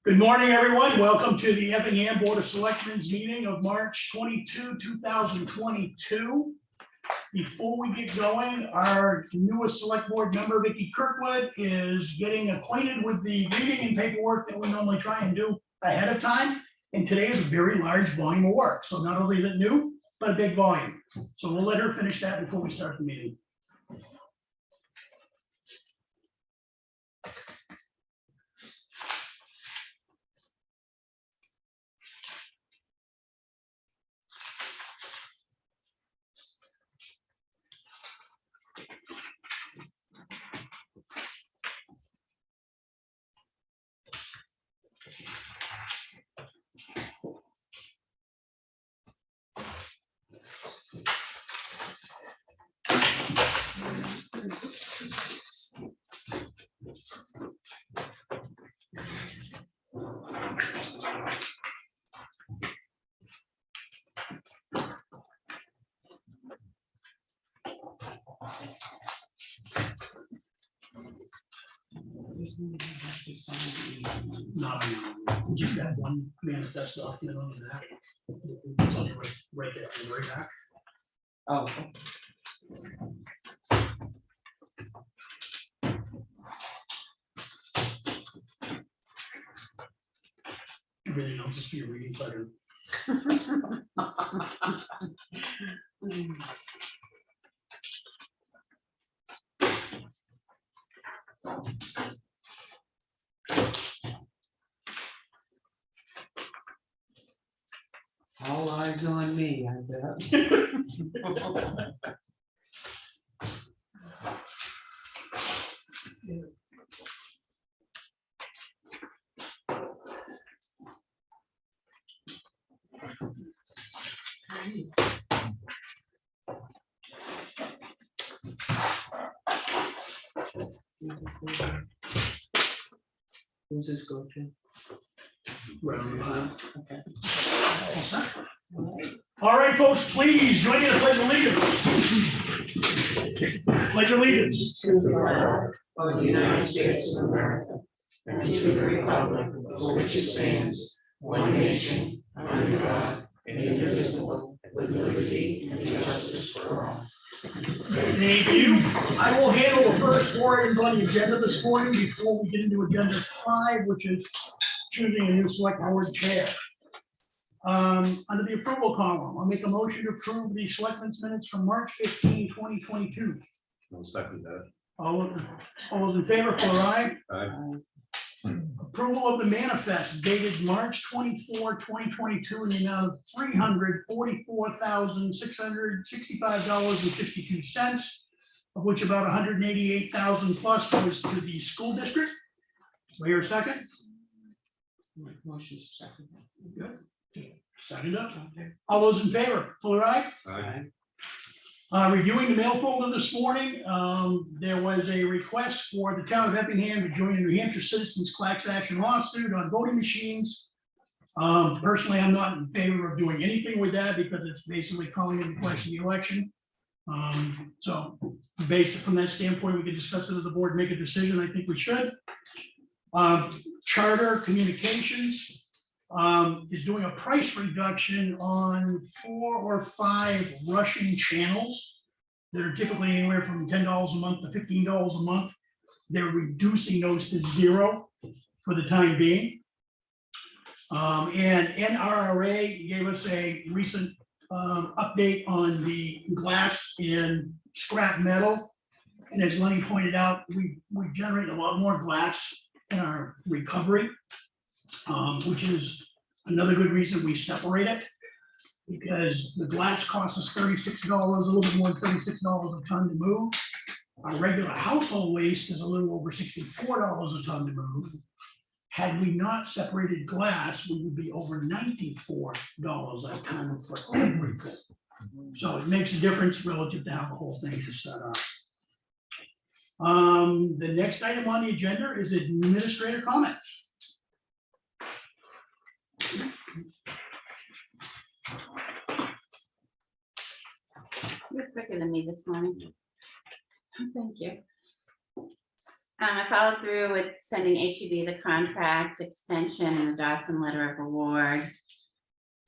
Good morning, everyone. Welcome to the Effingham BoS Selectmen's meeting of March 22, 2022. Before we get going, our newest select board member, Vicki Kirkwood, is getting acquainted with the reading and paperwork that we normally try and do ahead of time. And today is a very large volume of work. So not only is it new, but a big volume. So we'll let her finish that before we start the meeting. No, just that one manifest document on the back. It's only right there, on the very back. Oh. Everything else is for your reading pleasure. All eyes on me, I bet. Who's this go to? Right on the bottom. Okay. All right, folks, please join me in the pledge of allegiance. Pledge of allegiance. To the flag of the United States of America and to the republic for which it stands, one nation, under God, indivisible, with liberty and justice for all. Thank you. I will handle the first four items on the agenda this morning before we get into agenda 5, which is choosing a new select board chair. Under the approval column, I'll make a motion to approve the selectmen's minutes from March 15, 2022. I'll second that. All those in favor, for aye. Aye. Approval of the manifest dated March 24, 2022 in the amount of $344,665.52, of which about 188,000 plus was to the school district. Do I hear a second? Motion second. Good. Second up. All those in favor, full aye. Aye. Reviewing the mail folder this morning, there was a request for the town of Effingham to join the New Hampshire Citizens Class Action lawsuit on voting machines. Personally, I'm not in favor of doing anything with that because it's basically calling into question the election. So based from that standpoint, we can discuss it as a board, make a decision. I think we should. Charter Communications is doing a price reduction on 4 or 5 Russian channels that are typically anywhere from $10 a month to $15 a month. They're reducing those to 0 for the time being. And NRRA gave us a recent update on the glass and scrap metal. And as Lenny pointed out, we generate a lot more glass in our recovery, which is another good reason we separate it, because the glass costs us $36, a little bit more than $36 a ton to move. Our regular household waste is a little over $64 a ton to move. Had we not separated glass, we would be over $94 a ton for everything. So it makes a difference relative to how the whole thing is set up. The next item on the agenda is administrator comments. You're quicker than me this morning. Thank you. I followed through with sending HEB the contract extension and the Dawson letter of award.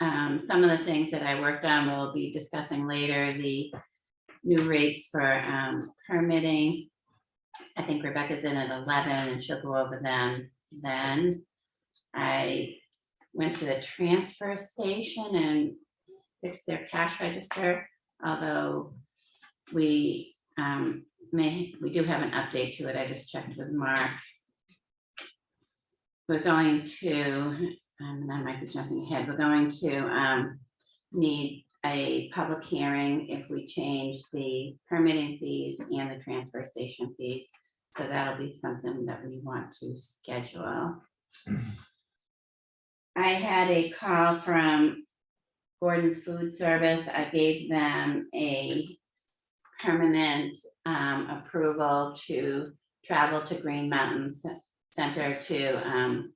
Some of the things that I worked on we'll be discussing later, the new rates for permitting. I think Rebecca's in at 11 and she'll go over them then. I went to the transfer station and fixed their cash register, although we do have an update to it. I just checked with Mark. We're going to, and I might be jumping ahead, we're going to need a public hearing if we change the permitting fees and the transfer station fees. So that'll be something that we want to schedule. I had a call from Gordon's Food Service. I gave them a permanent approval to travel to Green Mountain Center to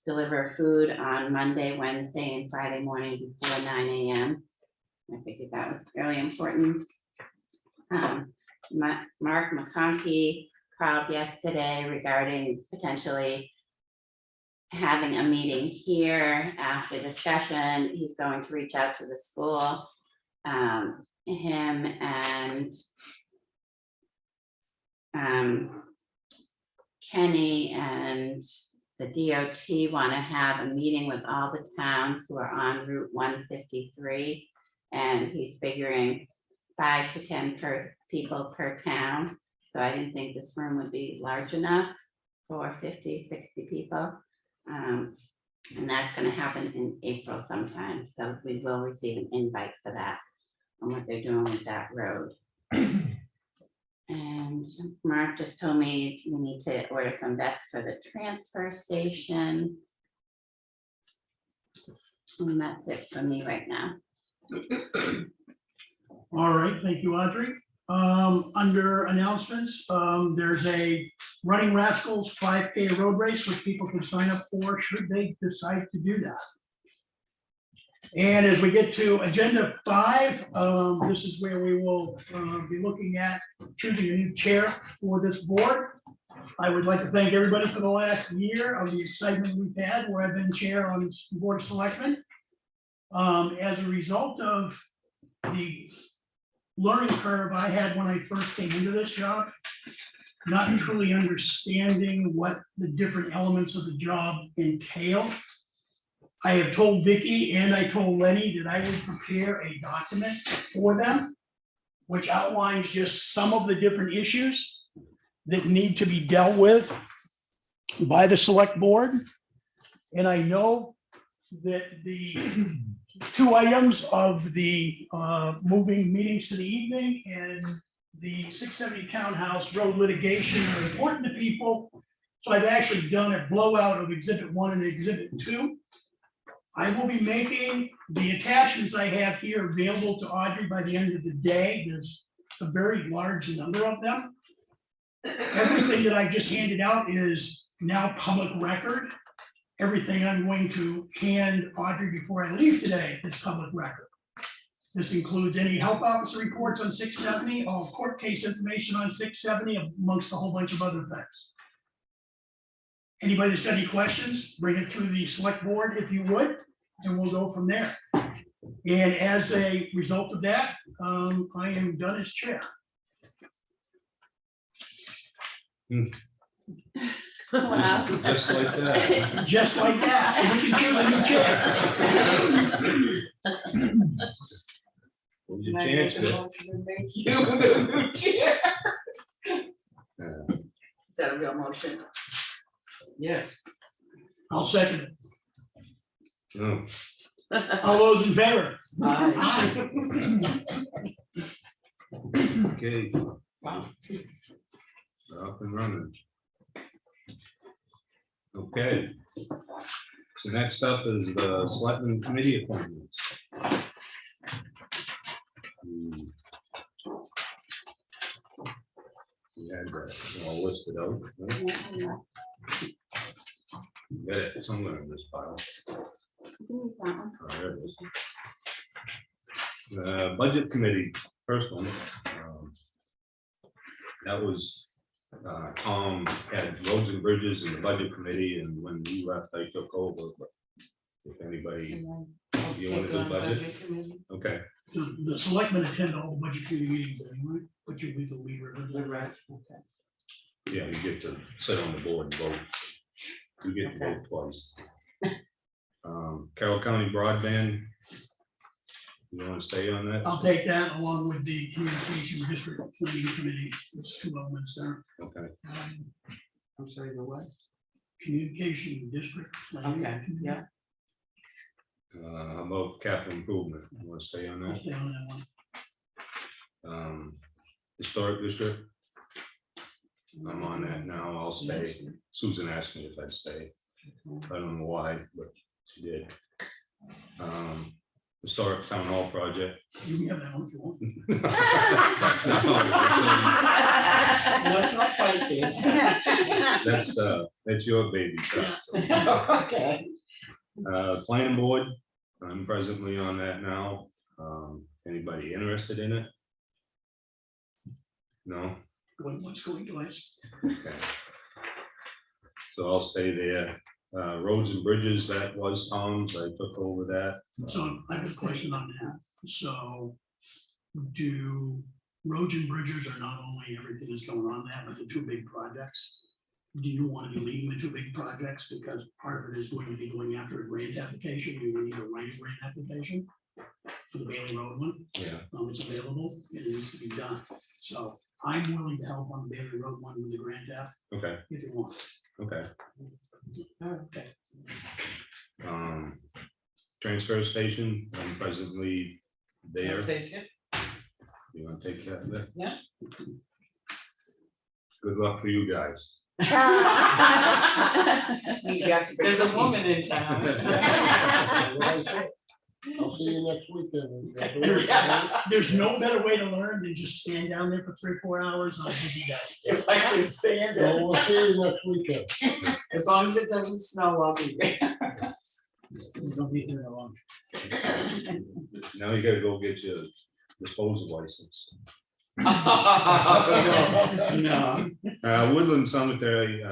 deliver food on Monday, Wednesday, and Friday morning before 9 a.m. I figured that was really important. Mark McConkey called yesterday regarding potentially having a meeting here. After discussion, he's going to reach out to the school. Him and Kenny and the DOT want to have a meeting with all the towns who are on Route 153, and he's figuring 5 to 10 people per town. So I didn't think this room would be large enough for 50, 60 people. And that's going to happen in April sometime. So we will receive an invite for that on what they're doing with that road. And Mark just told me we need to order some vests for the transfer station. And that's it for me right now. All right, thank you, Audrey. Under announcements, there's a Running Rascals 5K road race, which people can sign up for should they decide to do that. And as we get to agenda 5, this is where we will be looking at choosing a new chair for this board. I would like to thank everybody for the last year of the excitement we've had where I've been chair on this board of selectmen. As a result of the learning curve I had when I first came into this job, not truly understanding what the different elements of the job entail. I have told Vicky and I told Lenny that I would prepare a document for them, which outlines just some of the different issues that need to be dealt with by the select board. And I know that the 2 items of the moving meetings to the evening and the 670 townhouse road litigation are important to people. So I've actually done a blowout of exhibit 1 and exhibit 2. I will be making the attachments I have here available to Audrey by the end of the day. There's a very large number of them. Everything that I just handed out is now public record. Everything I'm going to hand Audrey before I leave today is public record. This includes any health officer reports on 670, all court case information on 670, amongst a whole bunch of other things. Anybody that's got any questions, bring it through the select board if you would, and we'll go from there. And as a result of that, I am done as chair. Wow. Just like that. Just like that. And we can choose a new chair. What's your chance, Phil? Is that a real motion? Yes. I'll second it. No. All those in favor? Aye. Okay. We're up and running. Okay. So next up is the selectmen committee appointments. We had that all listed out. Right? Got it somewhere in this pile. Oh, there it is. The budget committee, first one. That was Tom had roads and bridges in the budget committee, and when he left, I took over, but if anybody, you want to do budget? Okay, The selectmen attend all the budget committee meetings anyway, but you'll be the leader. of The the rest, okay. yeah, you get to sit on the board and vote. You get to vote twice. Carroll County Broadband. You want to stay on that? I'll take that along with the communication district planning committee. There's two elements there. Okay, I'm sorry, the what? Communication district. planning Okay, committee. yeah. how about capital improvement? You want to stay on I'll that? stay on that one. Historic district. I'm on that now. I'll stay. Susan asked me if I'd stay. I don't know why, but she did. Historic town hall project. You can have that one if you want. Let's not fight this. That's your baby. Chuck. Okay. Planning board, I'm presently on that now. Anybody interested in it? No? What's going to last? Okay. So I'll stay there. Roads and bridges, that was Tom's. I took over that. So I have a question on that. So do roads and bridges are not only everything that's going on there, but the two big projects? Do you want to be leading the two big projects? Because part of it is going to be going after a grant application. You need to write a grant application for the Bailey Road one. Yeah, It's available. It needs to be done. So I'm willing to help on the Bailey Road one with the grant app okay, if you want. okay. Okay. Transfer station, I'm presently there. Take it. You want to take that? Vic? Yeah. Good luck for you guys. There's a woman in town. I'll see you next weekend. There's no better way to learn than just stand down there for 3 or 4 hours on a busy day. If I can stand So it, we'll see you next weekend. as long as it doesn't snow, I'll be there. You don't be there that long. Now you gotta go get your disposal license. No. Woodland Cemetery,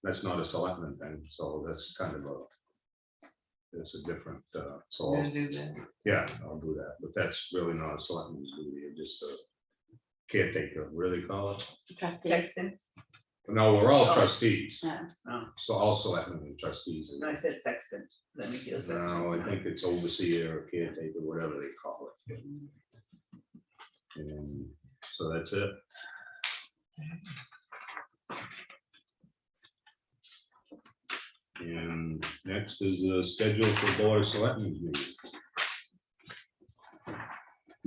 that's not a selectman thing, so that's kind of it's a different, so, Gonna do that. yeah, I'll do that, but that's really not a selectman's duty, it's just a caretaker, what do they call it? Trustee. Sexton, No, we're all trustees, Yeah. so all selectmen and trustees. no, I said sexton, let me feel sexton. No, I think it's overseer or caretaker, whatever they call it. And so that's it. And next is a schedule for board of selectmen meeting.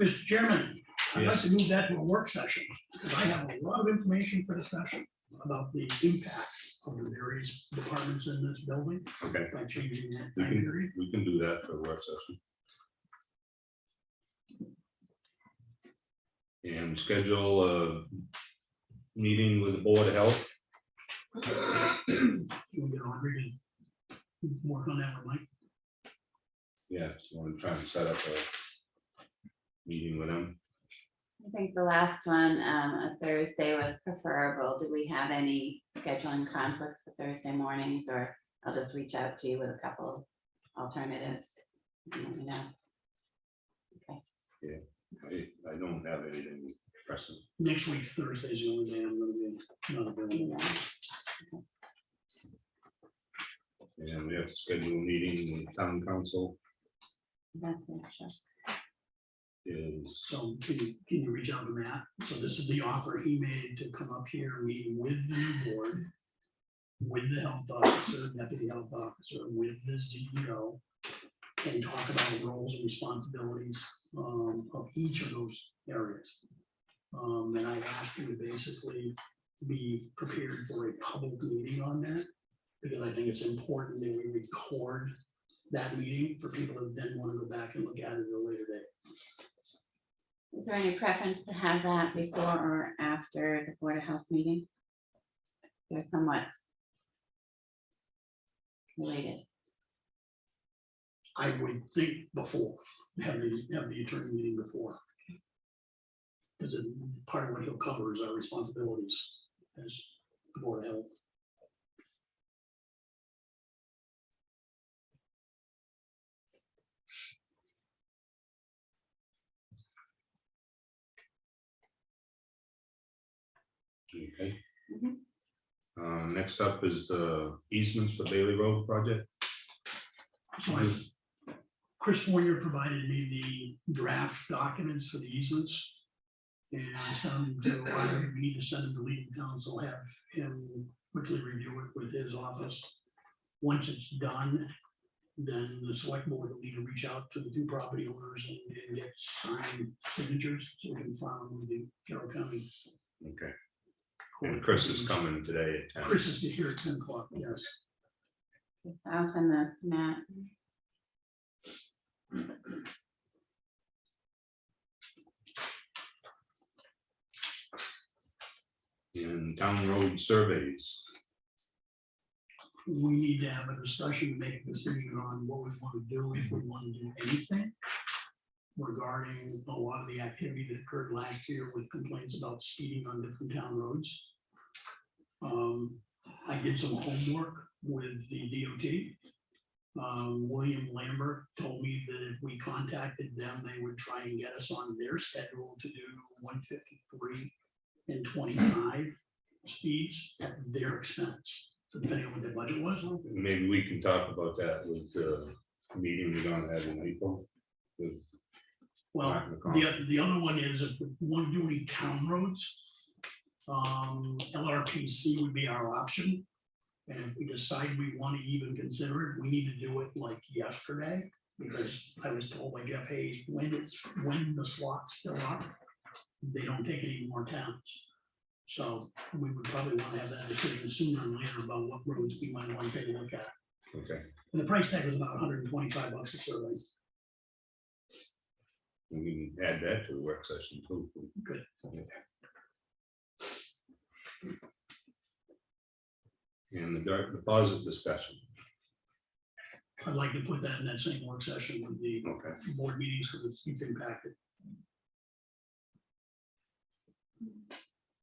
Mr. Chairman, I'd like Yes. to move that to a work session, because I have a lot of information for discussion about the impact of the various departments in this building Okay, by changing that we time can, period. we can do that for a work session. And schedule a meeting with the Board of Health. We'll get Audrey to work on that with Mike. Yeah, so I'm trying to set up a meeting with them. I think the last one, a Thursday was preferable. Do we have any scheduling conflicts for Thursday mornings, or I'll just reach out to you with a couple alternatives? You let me know. Okay. I don't have anything pressing. Next week's Thursday is the only day I'm gonna be not available. And we have to schedule a meeting with town council That's it, sure. is, So can you reach out to Matt? So this is the offer he made to come up here, meet with the new board, with the health officer, deputy health officer, with the CEO, and talk about the roles and responsibilities of each of those areas. And I asked him to basically be prepared for a public meeting on that, because I think it's important that we record that meeting for people that then want to go back and look at it at a later date. Is there any preference to have that before or after the Board of Health meeting? They're somewhat related. I would think before, have the attorney meeting before. Because part of what he'll cover is our responsibilities as the Board of Health. Okay. Mhm. Next up is easements for Bailey Road project. So Chris Fournier provided me the draft documents for the easements. And I sent them to, we need to send them to legal counsel, have him quickly review it with his office. Once it's done, then the select board will need to reach out to the two property owners and get signed signatures, so we can file them with the Carroll County. Okay. And Chris is coming today at 10. Chris is here at 10 o'clock, yes. So I'll send those to Matt. And town road surveys. We need to have a discussion to make a decision on what we want to do, if we want to do anything regarding a lot of the activity that occurred last year with complaints about speeding on different town roads. I did some homework with the DOT. William Lambert told me that if we contacted them, they would try and get us on their schedule to do 153 and 25 speeds at their expense. So depending on what their budget was. Maybe we can talk about that with the meeting we're gonna have in April. With Well, Matt McConnell. the other one is if we want to do any town roads, LRPC would be our option. And if we decide we want to even consider it, we need to do it like yesterday, because I was told by Jeff Hayes, when the slots fill up, they don't take any more towns. So we would probably want to have that decision sooner or later about what roads we might want to take a look at. Okay, And the price tag was about $125 a survey. we can add that to the work session too. Good. And the direct deposit discussion. I'd like to put that in that same work session with the Okay, board meetings because it's impacted.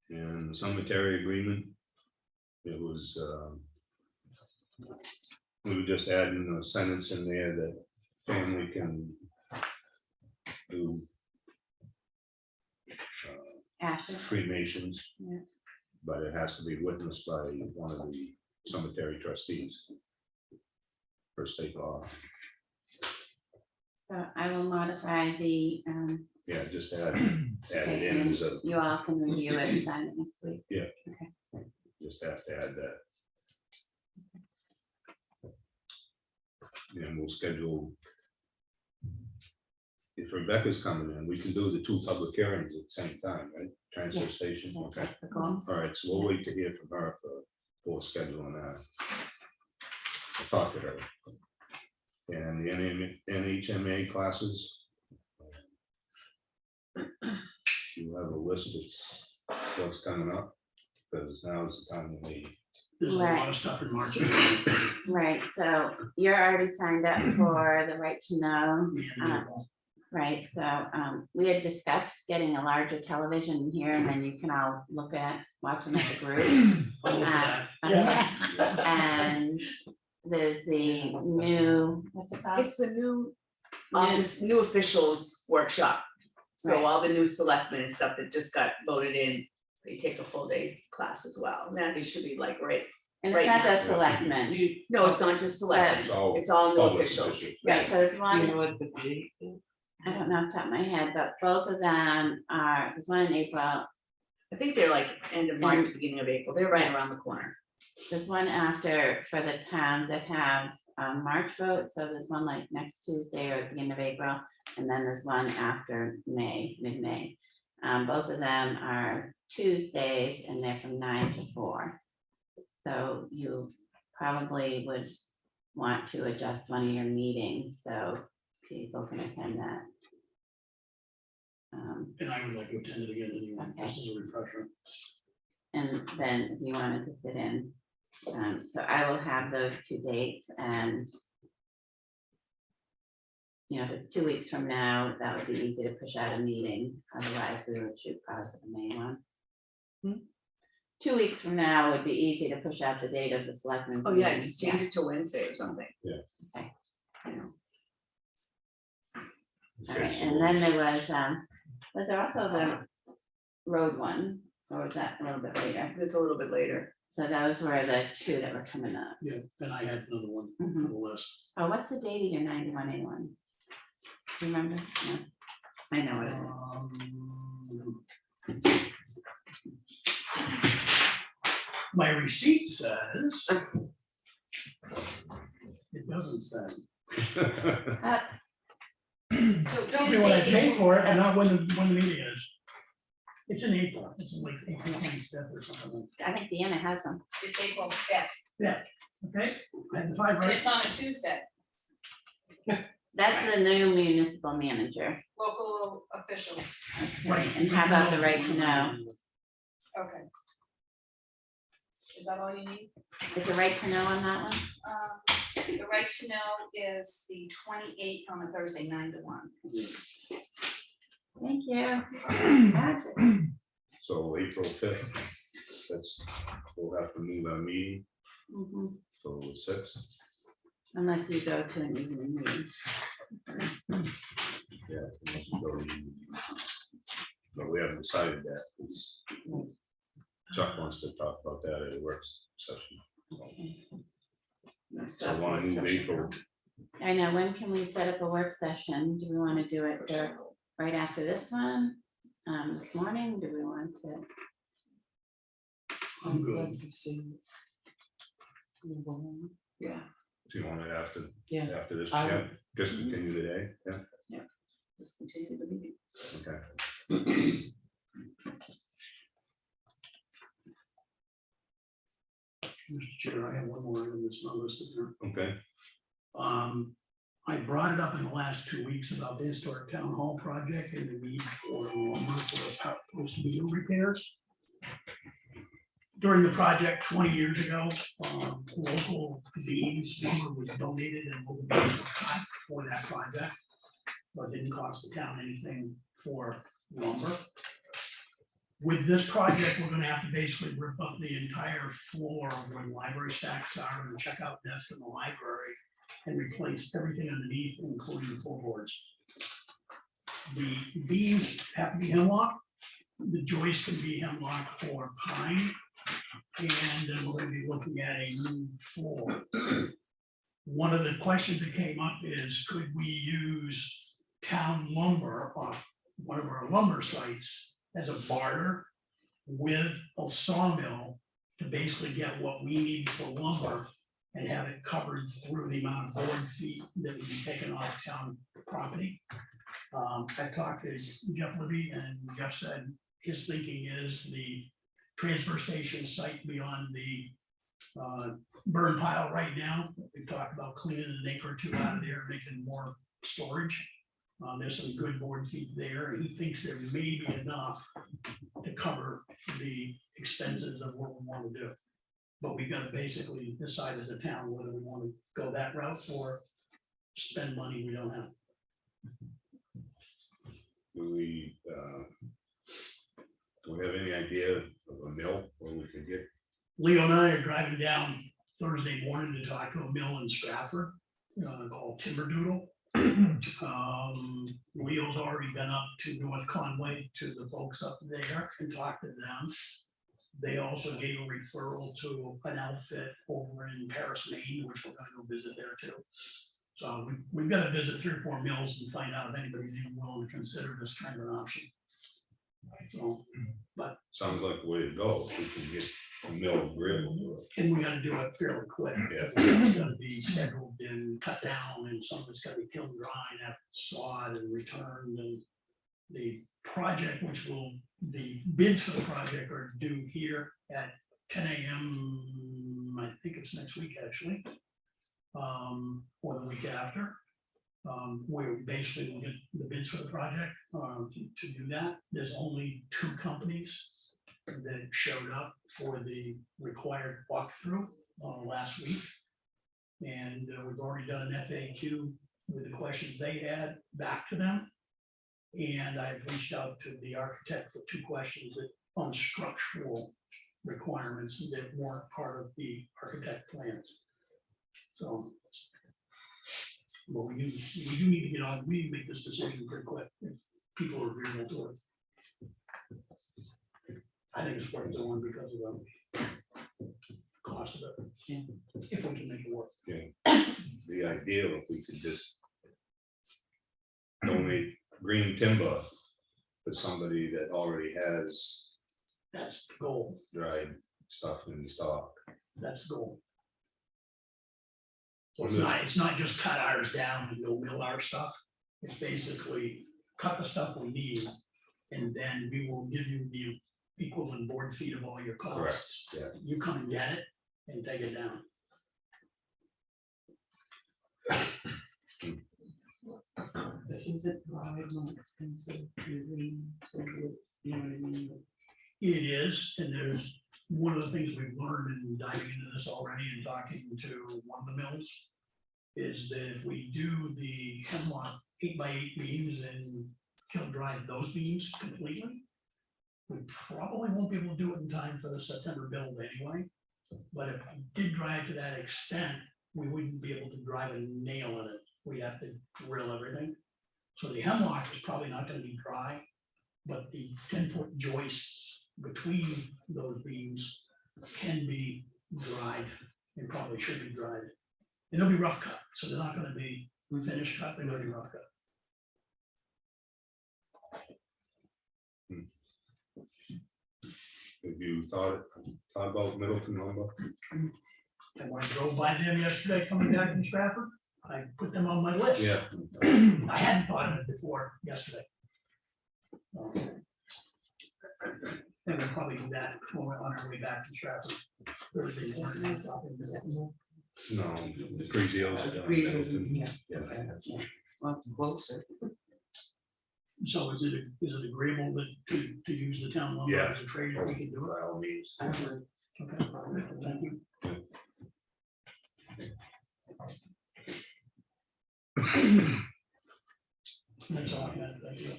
and the cemetery agreement. It was, we were just adding a sentence in there that family can do Ashes. cremations. Yeah. But it has to be witnessed by one of the cemetery trustees. For state law. So I will modify the, Yeah, just add it in as a, you all can review it and sign it next week. just have to add that. And we'll schedule. If Rebecca's coming in, we can do the 2 public hearings at the same time, right? Transfer Yeah. station, okay. That's the goal. All right, so we'll wait to hear from her for scheduling that. I'll talk to her. And the NHMA classes. You have a list of what's coming up, because now is the time when they. There's a lot Right. of stuff in March. Right, so you're already signed up for the right to know, right? So we had discussed getting a larger television here and then you can all watch them as a group. And there's the new, what's it called? It's the new office, new officials workshop. So Right. all the new selectmen and stuff that just got voted in, they take a full day class as well. And that should be like, right, And it's right not now. just selectmen, no, it's not just selectmen, it's all new public officials. right? So there's one, what the date is? I don't know off the top of my head, but both of them are, there's one in April, I think they're like end of March, beginning of April, they're right around the corner. there's one after for the towns that have March vote, so there's one like next Tuesday or beginning of April, and then there's one after May, mid-May. Both of them are Tuesdays and they're from 9 to 4. So you probably would want to adjust one of your meetings so people can attend that. And I would like to attend it again anyway, Okay. just as a refresher. And then if you wanted to sit in, so I will have those 2 dates and if it's 2 weeks from now, that would be easy to push out a meeting, otherwise we would shoot probably for the May one. 2 weeks from now would be easy to push out the date of the selectmen's. Oh, yeah, meeting. just change it to Wednesday or something. Okay. You know. All right, and then there was there also the road one, or was that a little bit later? It's a little bit later. So those were the two that were coming up. Yeah, and I had another one Mhm. on the list. Oh, what's the date of your 91A1? Do you remember? No. I know what it is. My receipt says. It doesn't say. So Tell me what I Tuesday, paid for it, and not when the meeting is. It's in April, it's in like April 25th or something, I think Deanna has them. it's April 5th, okay? I had the 5 and right. it's on a Tuesday. That's the new municipal manager. Local officials, Okay, and how about the right to know? okay. Is that all you need? Is the right to know on that one? The right to know is the 28th on a Thursday, 9 to 1. Thank you. Gotcha. So April 5th, that's, we'll have to move our meeting, Mhm. so the 6th. Unless you go to an evening meeting. Yeah. unless we go to- But we haven't decided that, because Chuck wants to talk about that at a work session. So I want to move April, I know, when can we set up a work session? Do we want to do it right after this one? This morning, do we want to? I'm good. Yeah, do you want it after, Yeah. after this, I yeah, just continue today, yeah, just continue the meeting. okay. Mr. Chair, I have one more item that's not listed here. Okay, I brought it up in the last 2 weeks about the historic town hall project and the need for lumber for post meter repairs. During the project 20 years ago, local beams, lumber was donated and local beams were cut for that project. But it didn't cost the town anything for lumber. With this project, we're gonna have to basically rip up the entire floor where the library stacks are and the checkout desk in the library and replace everything underneath, including the floorboards. The beams have to be hemlock. The joist can be hemlock or pine. And then we're gonna be looking at a new floor. One of the questions that came up is, could we use town lumber off one of our lumber sites as a barter with a sawmill to basically get what we need for lumber and have it covered through the amount of board feet that would be taken off town property. I talked to Jeff Libby, and Jeff said his thinking is the transfer station site beyond the burn pile right now. We've talked about cleaning an acre or two out of there, making more storage. There's some good board feet there, and he thinks there may be enough to cover the expenses of what we want to do. But we gotta basically decide as a town whether we want to go that route or spend money we don't have. do we have any idea of a mill where we could get, Leo and I are driving down Thursday morning to talk to a mill in Stratford called Timber Doodle. Leo's already been up to North Conway to the folks up there and talked to them. They also gave a referral to an outfit over in Paris, Maine, which we're gonna go visit there too. So we've got to visit 3 or 4 mills and find out if anybody's even willing to consider this kind of an option. So, sounds like the way to go, if we can get a mill agreeable to it. and we gotta do it fairly quick. Yeah. It's gotta be scheduled and cut down, and some of it's gotta be kiln dry and have sawed and returned, and the project, the bids for the project are due here at 10 AM, I think it's next week, actually. Or the week after. Where basically we'll get the bids for the project, to do that. There's only 2 companies that showed up for the required walkthrough last week. And we've already done an FAQ with the questions they had back to them. And I've reached out to the architect for 2 questions that on structural requirements that weren't part of the architect plans. So. But we do need to get on, we need to make this decision pretty quick if people are agreeable to it. I think it's worth doing because of the cost of it. If we can make it work. The idea if we could just donate green timber to somebody that already has That's the goal. dried stuff in stock. That's the goal. So it's not just cut ours down and go mill our stuff. It's basically cut the stuff we need. And then we will give you the equivalent board feet of all your costs. Yeah. You come and get it and take it down. Is it dried, more expensive, really, so that, you know what I mean? It is, and there's one of the things we've learned in diving into this already and talking to one of the mills. Is that if we do the hemlock 8x8 beams and kiln drive those beams completely. We probably won't be able to do it in time for the September build anyway. But if we did drive to that extent, we wouldn't be able to drive a nail in it. We'd have to drill everything. So the hemlock is probably not gonna be dry, but the 10-foot joists between those beams can be dried and probably should be dried. And they'll be rough cut, so they're not gonna be finished cut, they're gonna be rough cut. Have you thought about Middleton lumber? And when I drove by them yesterday coming back from Stratford, I put them on my list. Yeah. I hadn't thought of it before yesterday. And we'll probably do that when we're on our way back from Stratford. Thursday morning, talking to them. No, the pre-deals. Well, it's closer. So is it agreeable that to use the town lumber Yeah. as a trade if we can do it? By all means. I would. Okay, thank you. That's all I got, thank you.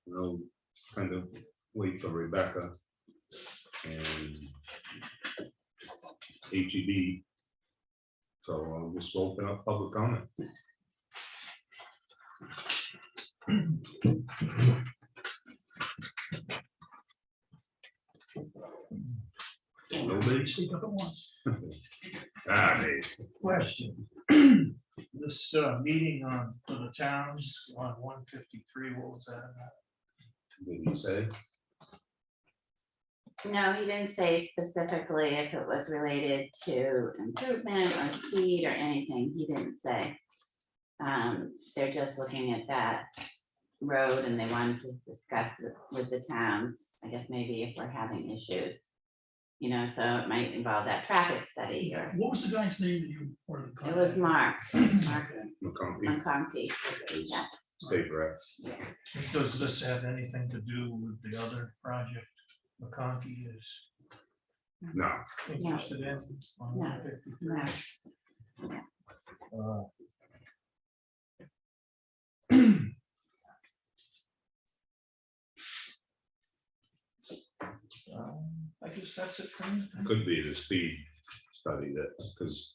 We'll kind of wait for Rebecca and HEB. So I'll just open up public comment. Nobody? Speak up at once. Dave. Question. This meeting on, for the towns on 153, what was that about? Did you say? No, he didn't say specifically if it was related to improvement or speed or anything, he didn't say. They're just looking at that road and they wanted to discuss it with the towns, I guess maybe if we're having issues. You know, so it might involve that traffic study or, What was the guy's name that you or the? it was Mark McConkey, McConkey. Yeah. state rep. Does this have anything to do with the other project McConkey is No, interested in? On No. 153? No. I guess that's it for me. could be the speed study that, because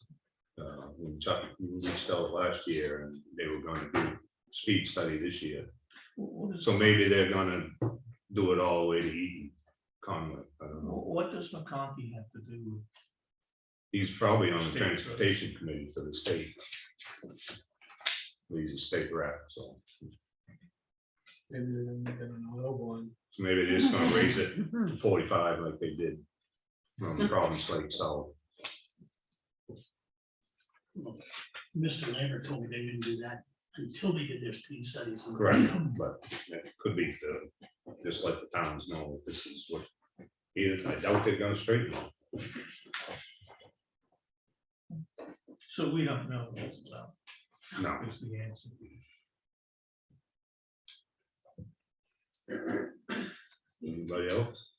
when Chuck reached out last year and they were gonna do speed study this year. What is- So maybe they're gonna do it all the way to Eaton, Conway, I don't know. What does McConkey have to do with? He's probably on the State transportation committee for the state. He's a state rep, so so maybe they're just gonna raise it to 45 like they did from Province Lake South. Mr. Lambert told me they didn't do that until they did their speed studies. Correct, but it could be to just let the towns know that this is what, I doubt they're gonna straighten it. So we don't know what it's about, No, is the answer. anybody else?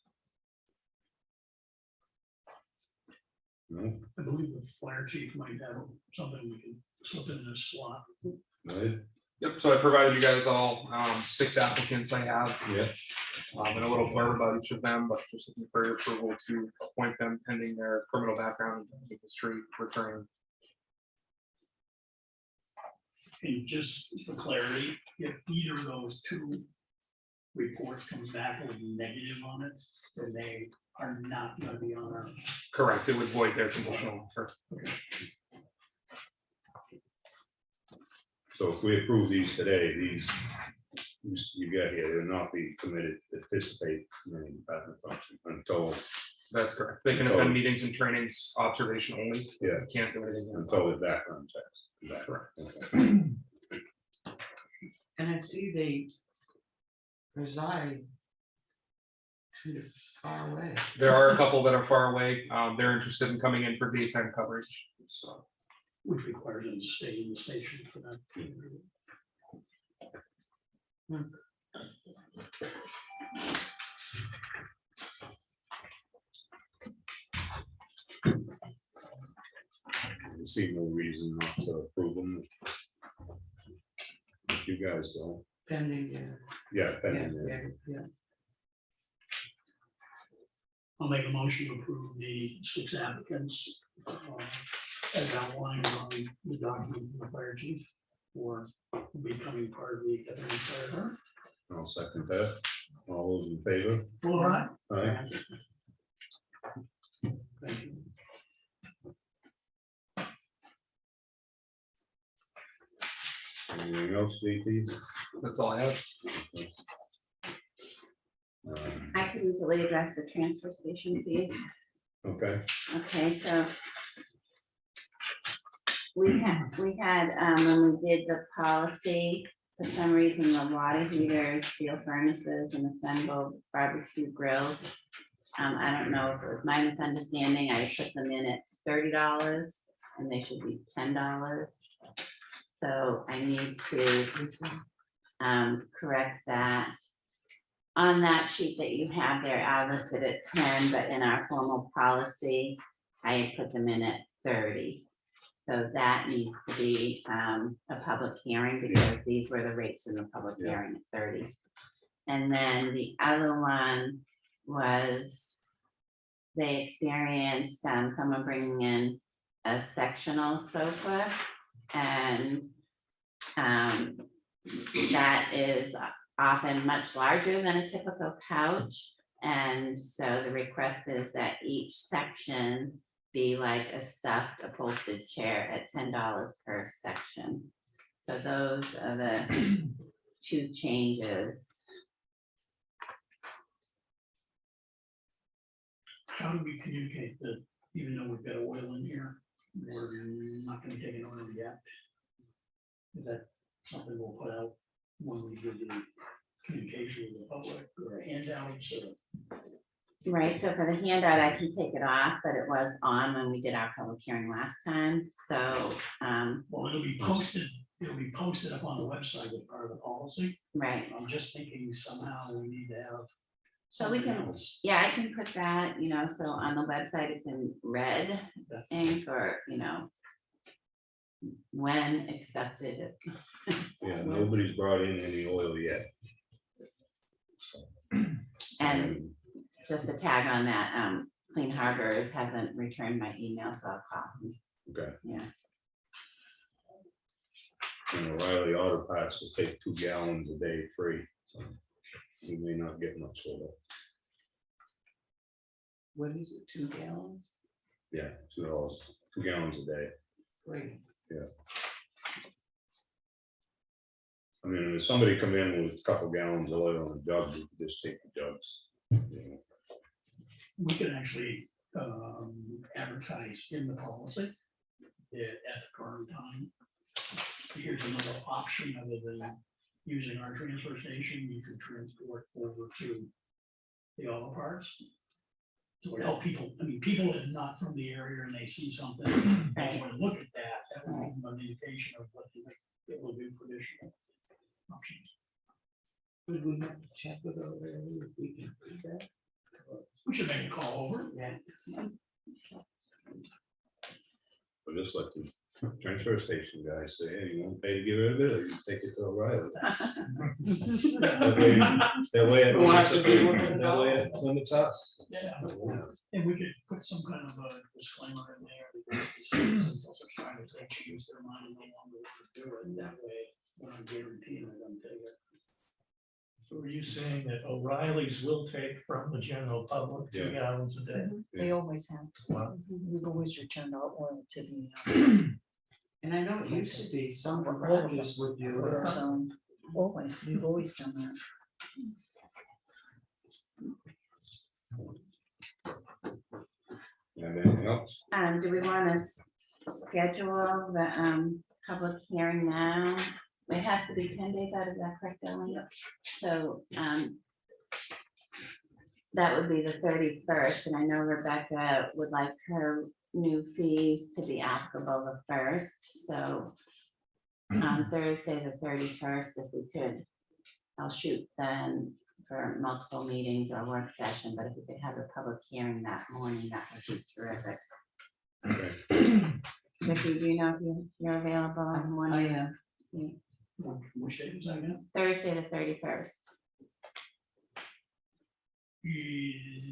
No, I believe the fire chief might have something we can slip in this slot. right? Yep, so I provided you guys all 6 applicants I have. Yeah. And a little blurb about each of them, but just looking for your approval to appoint them pending their criminal background and history return. And just for clarity, if either of those two reports comes back with a negative on it, then they are not gonna be on our. Correct, it would void their conditional offer. So if we approve these today, these you got here, they'll not be committed to participate in any department function until That's correct. They can attend meetings and trainings, observation only. Yeah. Can't do anything else. until the background checks. Is that Correct. okay. And I see they reside kind of far away. There are a couple that are far away. They're interested in coming in for daytime coverage. So Which requires them to stay in the station for that. I see no reason not to approve them. You guys don't. Pending, Yeah, yeah, pending the- yeah. I'll make a motion to approve the 6 applicants as outlined on the document from the fire chief for becoming part of the Effingham Fire Department. I'll second that. All those in favor? Full right? Aye. Thank you. Anything else, JT? that's all I have. I could easily address the transfer station fees. Okay, Okay, so we had, when we did the policy, for some reason, the water heaters, steel furnaces, and assembled barbecue grills. I don't know if it was my misunderstanding, I put them in at $30 and they should be $10. So I need to correct that. On that sheet that you have there, I listed at 10, but in our formal policy, I put them in at 30. So that needs to be a public hearing because these were the rates in the public Yeah. hearing at 30. And then the other one was they experienced someone bringing in a sectional sofa and that is often much larger than a typical couch. And so the request is that each section be like a stuffed upholstered chair at $10 per section. So those are the 2 changes. How do we communicate that even though we've got oil in here, we're not gonna take an oil yet? Is that something we'll put out when we do the communication with the public or handouts or? Right, so for the handout, I can take it off, but it was on when we did our public hearing last time, so, Well, it'll be posted up on the website as part of the policy. right. I'm just thinking somehow we need to have. So we something can- else. Yeah, I can put that, so on the website, it's in red ink or, when accepted. yeah, nobody's brought in any oil yet. And just a tag on that, Clean Harbors hasn't returned my email, so I'll call them. Okay. Yeah. And O'Reilly Auto Parts will take 2 gallons a day free, so we may not get much oil. What is it, 2 gallons? Yeah, $2, 2 gallons a day. Great. I mean, if somebody come in with a couple gallons of oil in a jug, we can just take the jugs. We can actually advertise in the policy at the current time. Here's another option other than using our transfer station, you can transport over to the auto parts. So it help people, I mean, people that are not from the area and they see something, they Right. want to look at that will give them an indication of what they might be able to do for additional options. Would we have to check with our area if we can do that? We should make a call over. Yeah. just let the transfer station guys say, hey, you want to pay to get rid of it, or you take it to O'Reilly. That way it We'll have to limits- be looking that way at it limits us. Yeah, Yeah. and we could put some kind of a disclaimer in there. That people are trying to change their mind and no longer want to do it. That way, we're not guaranteeing they're gonna take it. So are you saying that O'Reilly's will take from the general public 2 Yeah. gallons a day? They always have. Wow. We've always returned our oil to the. And I know it used to be some garages would do it. Zone. Always, we've always done that. Anything else? Do we want to schedule the public hearing now? It has to be 10 days out of that, correct, Ellen? So that would be the 31st, and I know Rebecca would like her new fees to be applicable the 1st, so on Thursday, the 31st, if we could, I'll shoot then for multiple meetings or work session, but if we could have a public hearing that morning, that would be terrific. Okay. Vicki, do you know if you're available on the morning? Yeah. Which day was that again? Thursday, the 31st.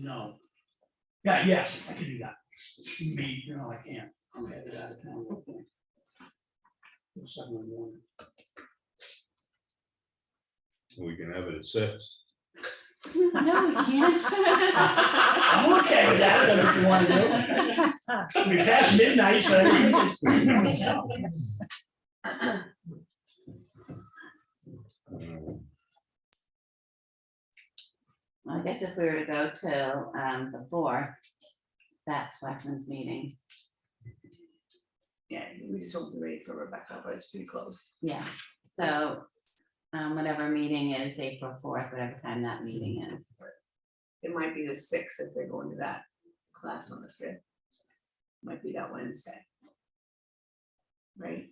No. Yeah, yes, I can do that. Me, I can't. I'm headed out of town. It's 7 in the morning. We can have it at 6. No, we can't. I'm okay with that, whatever you want to do. We passed midnight, so. I guess if we were to go till the 4th, that's selectmen's meeting. Yeah, we just won't be ready for Rebecca, but it's pretty close. Yeah, so whatever meeting is April 4th, whatever time that meeting is. It might be the 6th if they're going to that class on the 5th. Might be that Wednesday. Right?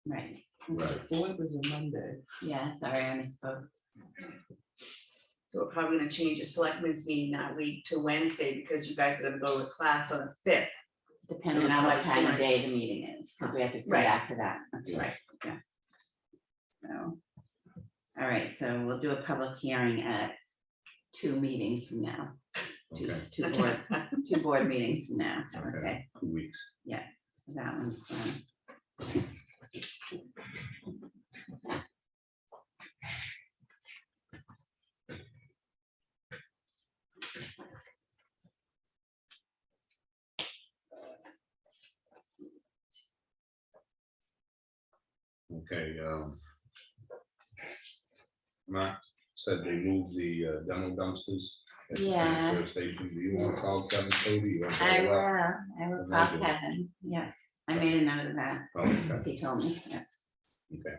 Right, The 4th is a Monday. yeah, sorry, I misspoke. So we're probably gonna change the selectmen's meeting that week to Wednesday because you guys are gonna go to class on the 5th. Depending on what time of day the meeting is, because we have to come Right. back to that. Okay. Right. Yeah. So, all right, so we'll do a public hearing at 2 meetings from now. Okay. Two board meetings from now, Okay. okay, 2 weeks. so that one's done. Okay, Mark said they moved the demo dumpsters at the transfer Yes. station. Do you want to call Kevin Cody? You want to I call will, up? call Imagine. Kevin, yeah, I made a note of that, Oh, okay, as he told me, yeah. okay.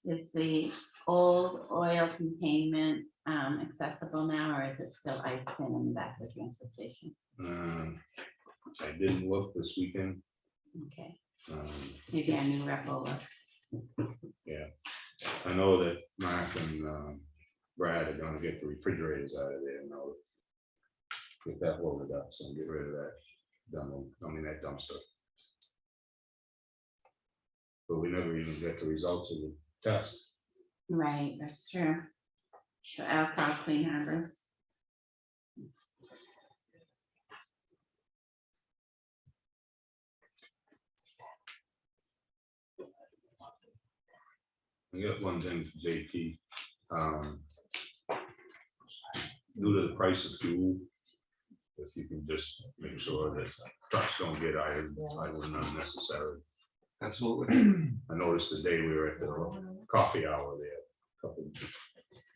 Is the old oil containment accessible now, or is it still ice thin in the back of the transfer station? I didn't look this weekend. Okay, Um, maybe our new rep will look. I know that Mark and Brad are gonna get the refrigerators out of there now. Get that loaded up, so get rid of that that dumpster. But we never even get the results of the test. Right, that's true. So I'll call Clean Harbors. I got one thing for JP. Due to the price of fuel, if you can just make sure that trucks don't get idle and unnecessary. Absolutely. I noticed the day we were at the coffee hour there, a couple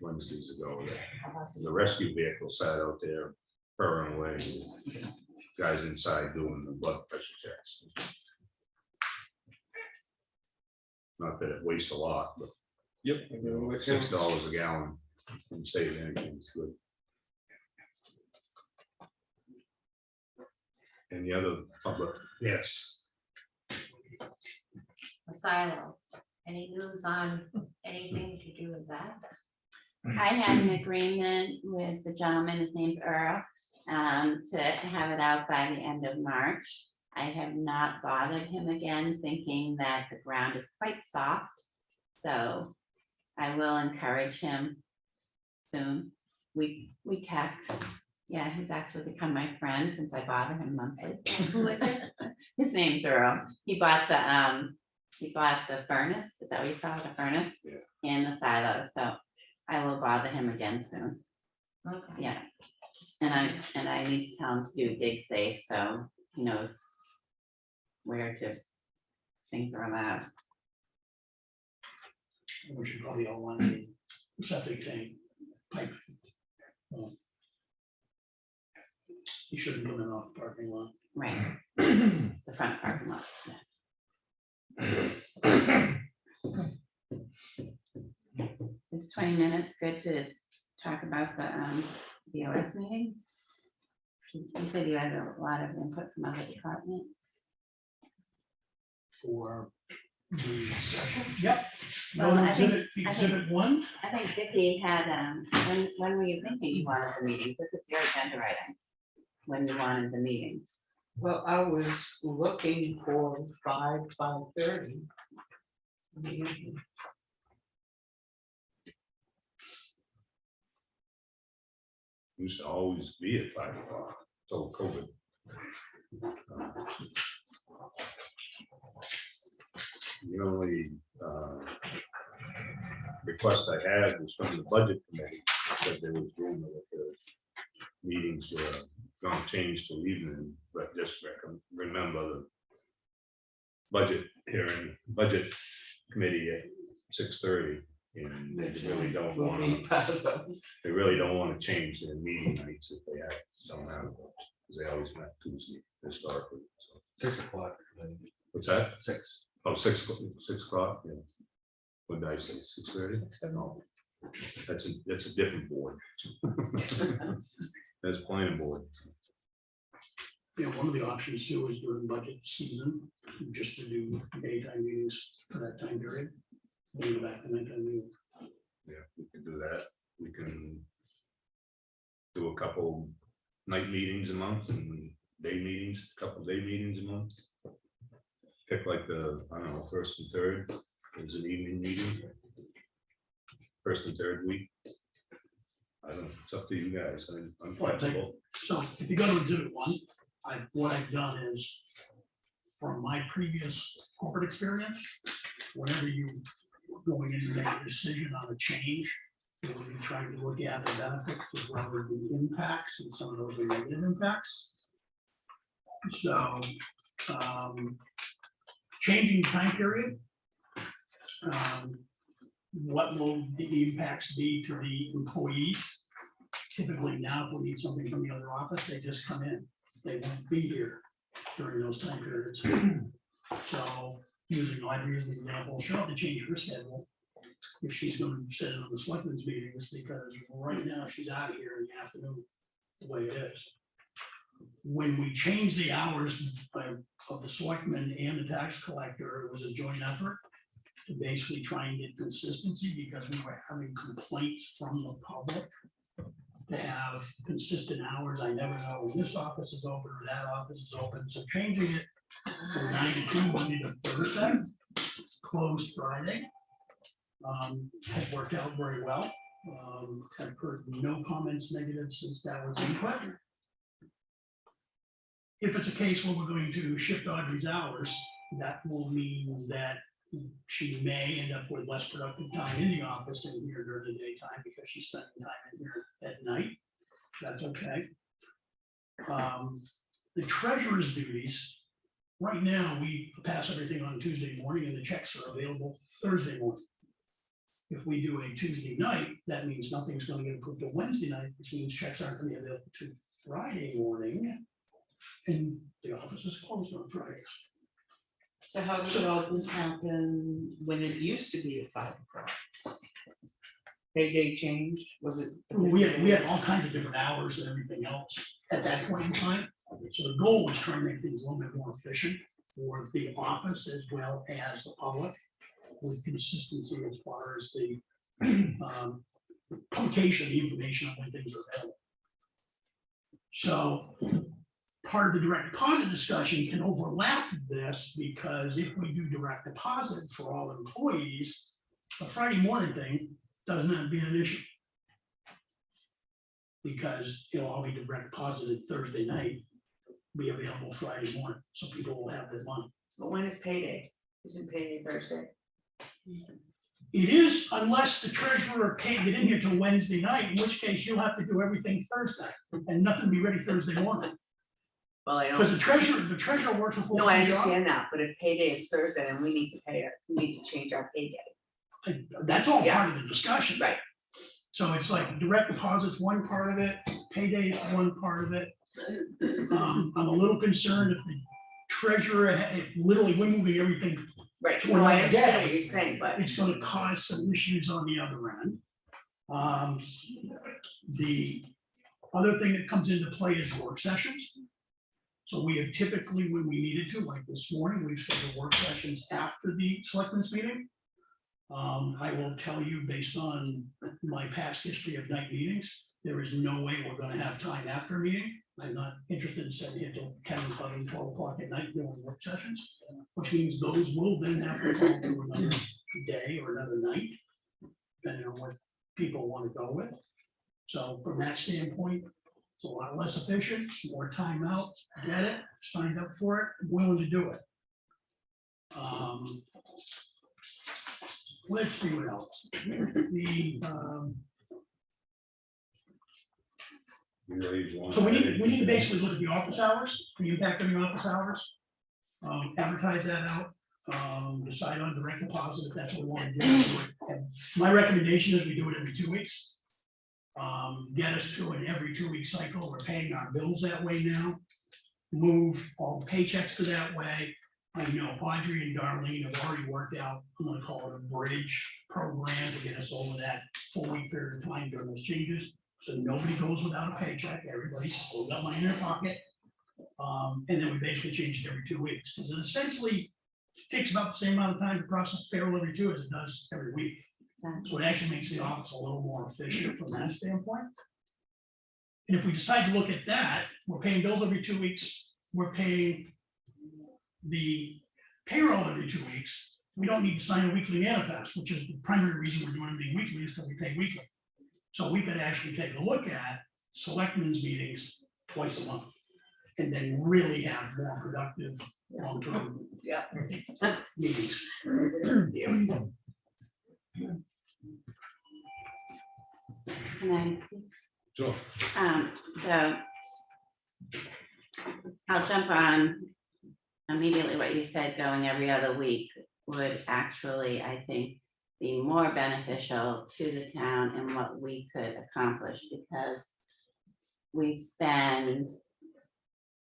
Wednesdays ago, that the rescue vehicle sat out there purring away. Guys inside doing the blood pressure checks. Not that it wastes a lot, but Yep. $6 a gallon and save anything is good. And the other public, yes, silo. Any news on anything to do with that? I had an agreement with the gentleman, his name's Earl, to have it out by the end of March. I have not bothered him again, thinking that the ground is quite soft. So I will encourage him soon. We text. Yeah, he's actually become my friend since I bother him monthly. Who is it? His name's Earl. He bought the furnace. Is that what you call it, a furnace? Yeah. And the silo, so I will bother him again soon. Okay. Yeah. And I need to tell him to do dig safe, so he knows where to, things are allowed. We should probably all want a septic tank pipe. He shouldn't come in off the parking lot. Right. The front parking lot, yeah. Is 20 minutes good to talk about the BOS meetings? You said you had a lot of input from other departments. For the session. Yep. Well, Go to I think- exhibit one. I think Vicki had, when were you thinking you wanted the meetings? This is your agenda writing. When you wanted the meetings. Well, I was looking for 5:30. Used to always be at 5 o'clock till COVID. The only request I had was from the budget committee, said there was room that the meetings were going to change to evening, but just remember the budget hearing, budget committee at 6:30. And they really don't Will want be to, part of those. they really don't want to change their meeting nights if they have some out of it, because they always met Tuesday historically, so. 6 o'clock. What's that? 6. Oh, 6 o'clock, yeah. What did I say, 6:30? No, that's a different board. That's planning board. Yeah, one of the options too is during budget season, just to do daytime meetings for that time period. Then go back to nighttime meetings. Yeah, we can do that. We can do a couple night meetings a month and day meetings, a couple day meetings a month. Pick like the, I don't know, first and third is an evening meeting. First and third week. I don't know, it's up to you guys. I'm flexible. So if you go to exhibit one, what I've done is, from my previous corporate experience, whenever you going in to make a decision on a change, you'll be trying to look at the benefits as well as the impacts, and some of those are negative impacts. So, changing time period. What will the impacts be to the employees? Typically now, if we need something from the other office, they just come in. They won't be here during those time periods. So using Audrey as an example, she'll have to change her schedule if she's going to sit in on the selectmen's meetings, because right now she's out of here in the afternoon, the way it is. When we changed the hours of the selectmen and the tax collector, it was a joint effort to basically try and get consistency, because we were having complaints from the public to have consistent hours. I never know when this office is open or that office is open, so changing it from 9 to 2 Monday to Thursday, closed Friday, has worked out very well. I've heard no comments negative since that was input. If it's a case where we're going to shift Audrey's hours, that will mean that she may end up with less productive time in the office and here during the daytime, because she's spending time in here at night. That's okay. The treasurer's duties, right now, we pass everything on Tuesday morning and the checks are available Thursday morning. If we do a Tuesday night, that means nothing's going to get approved till Wednesday night, which means checks aren't going to be available to Friday morning. And the office is closed on Fridays. So how did all this happen when it used to be at 5 o'clock? They changed, was it? We had all kinds of different hours and everything else at that point in time. So the goal was trying to make things a little bit more efficient. for the office as well as the public, with consistency as far as the publication, the information on when things are available. So part of the direct deposit discussion can overlap this, because if we do direct deposit for all employees, the Friday morning thing does not be an issue. Because it'll all be direct deposited Thursday night, be available Friday morning, so people will have their money. But when is payday? Isn't payday Thursday? It is, unless the treasurer can't get in here till Wednesday night, in which case you'll have to do everything Thursday, and nothing be ready Thursday morning. Well, I Because don't, the treasurer works a full. no, I time job. understand that, but if payday is Thursday, then we need to pay it, we need to change our payday. That's all Yeah. part of the discussion. Right. So it's like direct deposit's one part of it, payday is one part of it. I'm a little concerned if the treasurer, literally, we're moving everything, Right, To no, I another understand day. what you're saying, but it's gonna cause some issues on the other end. The other thing that comes into play is work sessions. So we have typically, when we needed to, like this morning, we've scheduled work sessions after the selectmen's meeting. I will tell you, based on my past history of night meetings, there is no way we're gonna have time after a meeting. I'm not interested in sitting here till 10, 11, 12 o'clock at night doing work sessions, which means those will then have to go to another day or another night, depending on what people want to go with. So from that standpoint, it's a lot less efficient, more time out, get it, signed up for it, willing to do it. Let's see what else. So we need to basically look at the office hours, the impact on the office hours. Advertise that out, decide on direct deposit if that's what we want to do. And my recommendation is we do it every 2 weeks. Get us to an every 2 week cycle. We're paying our bills that way now. Move all the paychecks to that way. I know Audrey and Darlene have already worked out, I'm gonna call it a bridge program to get us over that 4 week period of time during those changes. So nobody goes without a paycheck, everybody's still got money in their pocket. And then we basically change it every 2 weeks, because it essentially takes about the same amount of time to process payroll every 2 as it does every week. So it actually makes the office a little more efficient from that standpoint. And if we decide to look at that, we're paying bills every 2 weeks, we're paying the payroll every 2 weeks. We don't need to sign a weekly manifest, which is the primary reason we're doing everything weekly, is because we pay weekly. So we could actually take a look at selectmen's meetings twice a month, and then really have more productive long-term yeah. meetings. Can I speak? Sure. So I'll jump on immediately what you said, going every other week would actually, I think, be more beneficial to the town and what we could accomplish, because we spend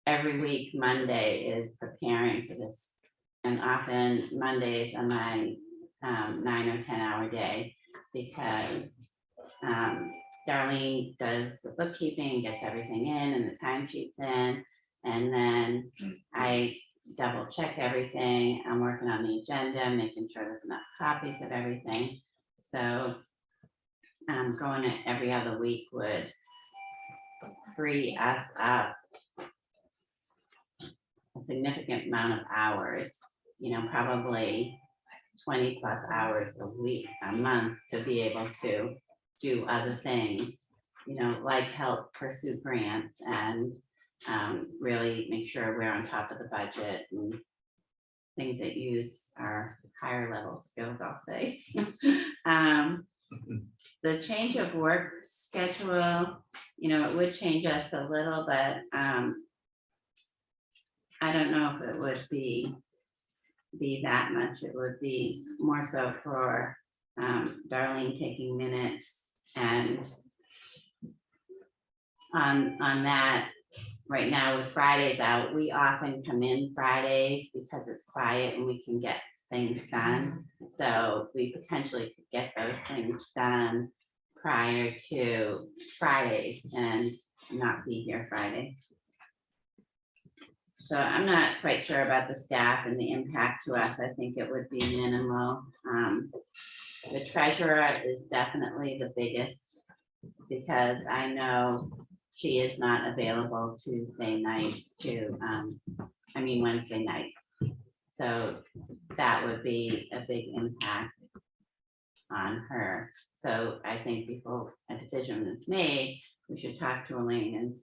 every week, Monday is preparing for this. And often Mondays are my 9 or 10 hour day, because Darlene does the bookkeeping, gets everything in and the timesheets in. And then I double check everything. I'm working on the agenda, making sure there's enough copies of everything. So going it every other week would free us up a significant amount of hours, you know, probably 20+ hours a week, a month, to be able to do other things, you know, like help pursue grants and really make sure we're on top of the budget and things that use our higher level skills, I'll say. The change of work schedule, you know, it would change us a little, but I don't know if it would be that much. It would be more so for Darlene taking minutes, and on that, right now with Fridays out, we often come in Fridays because it's quiet and we can get things done. So we potentially could get those things done prior to Fridays and not be here Friday. So I'm not quite sure about the staff and the impact to us. I think it would be minimal. The treasurer is definitely the biggest, because I know she is not available Tuesday nights Wednesday nights. So that would be a big impact on her. So I think before a decision is made, we should talk to Elaine and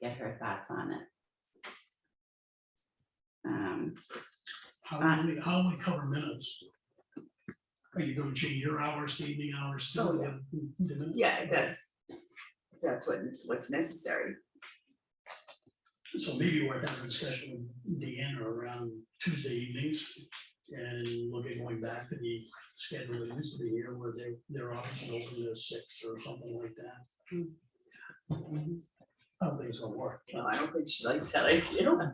get her thoughts on it. How will we cover minutes? Are you going to change your hours to evening hours? too? Oh, yeah, that's what's necessary. So maybe we're having a discussion with Deanna around Tuesday evenings and look at going back to the schedule that used to be here where their office is open at 6 or something like that. I don't think it's gonna work. No, I don't think she likes that idea.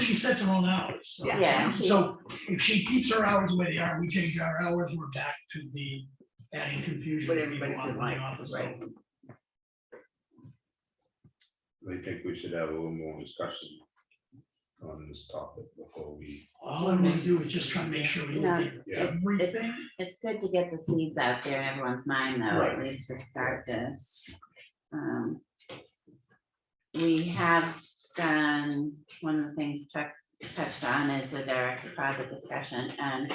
She sets her own hours. So- Yeah. So if she keeps her hours the way they are, we change our hours, we're back to the adding confusion. What to everybody people would on the like, office right. open. I think we should have a little more discussion on this topic before we. All I want to do is just try to make sure we No, look at everything. It's good to get the seeds out there in everyone's mind, though, at Right. least to start this. We have done, one of the things Chuck touched on is the direct deposit discussion, and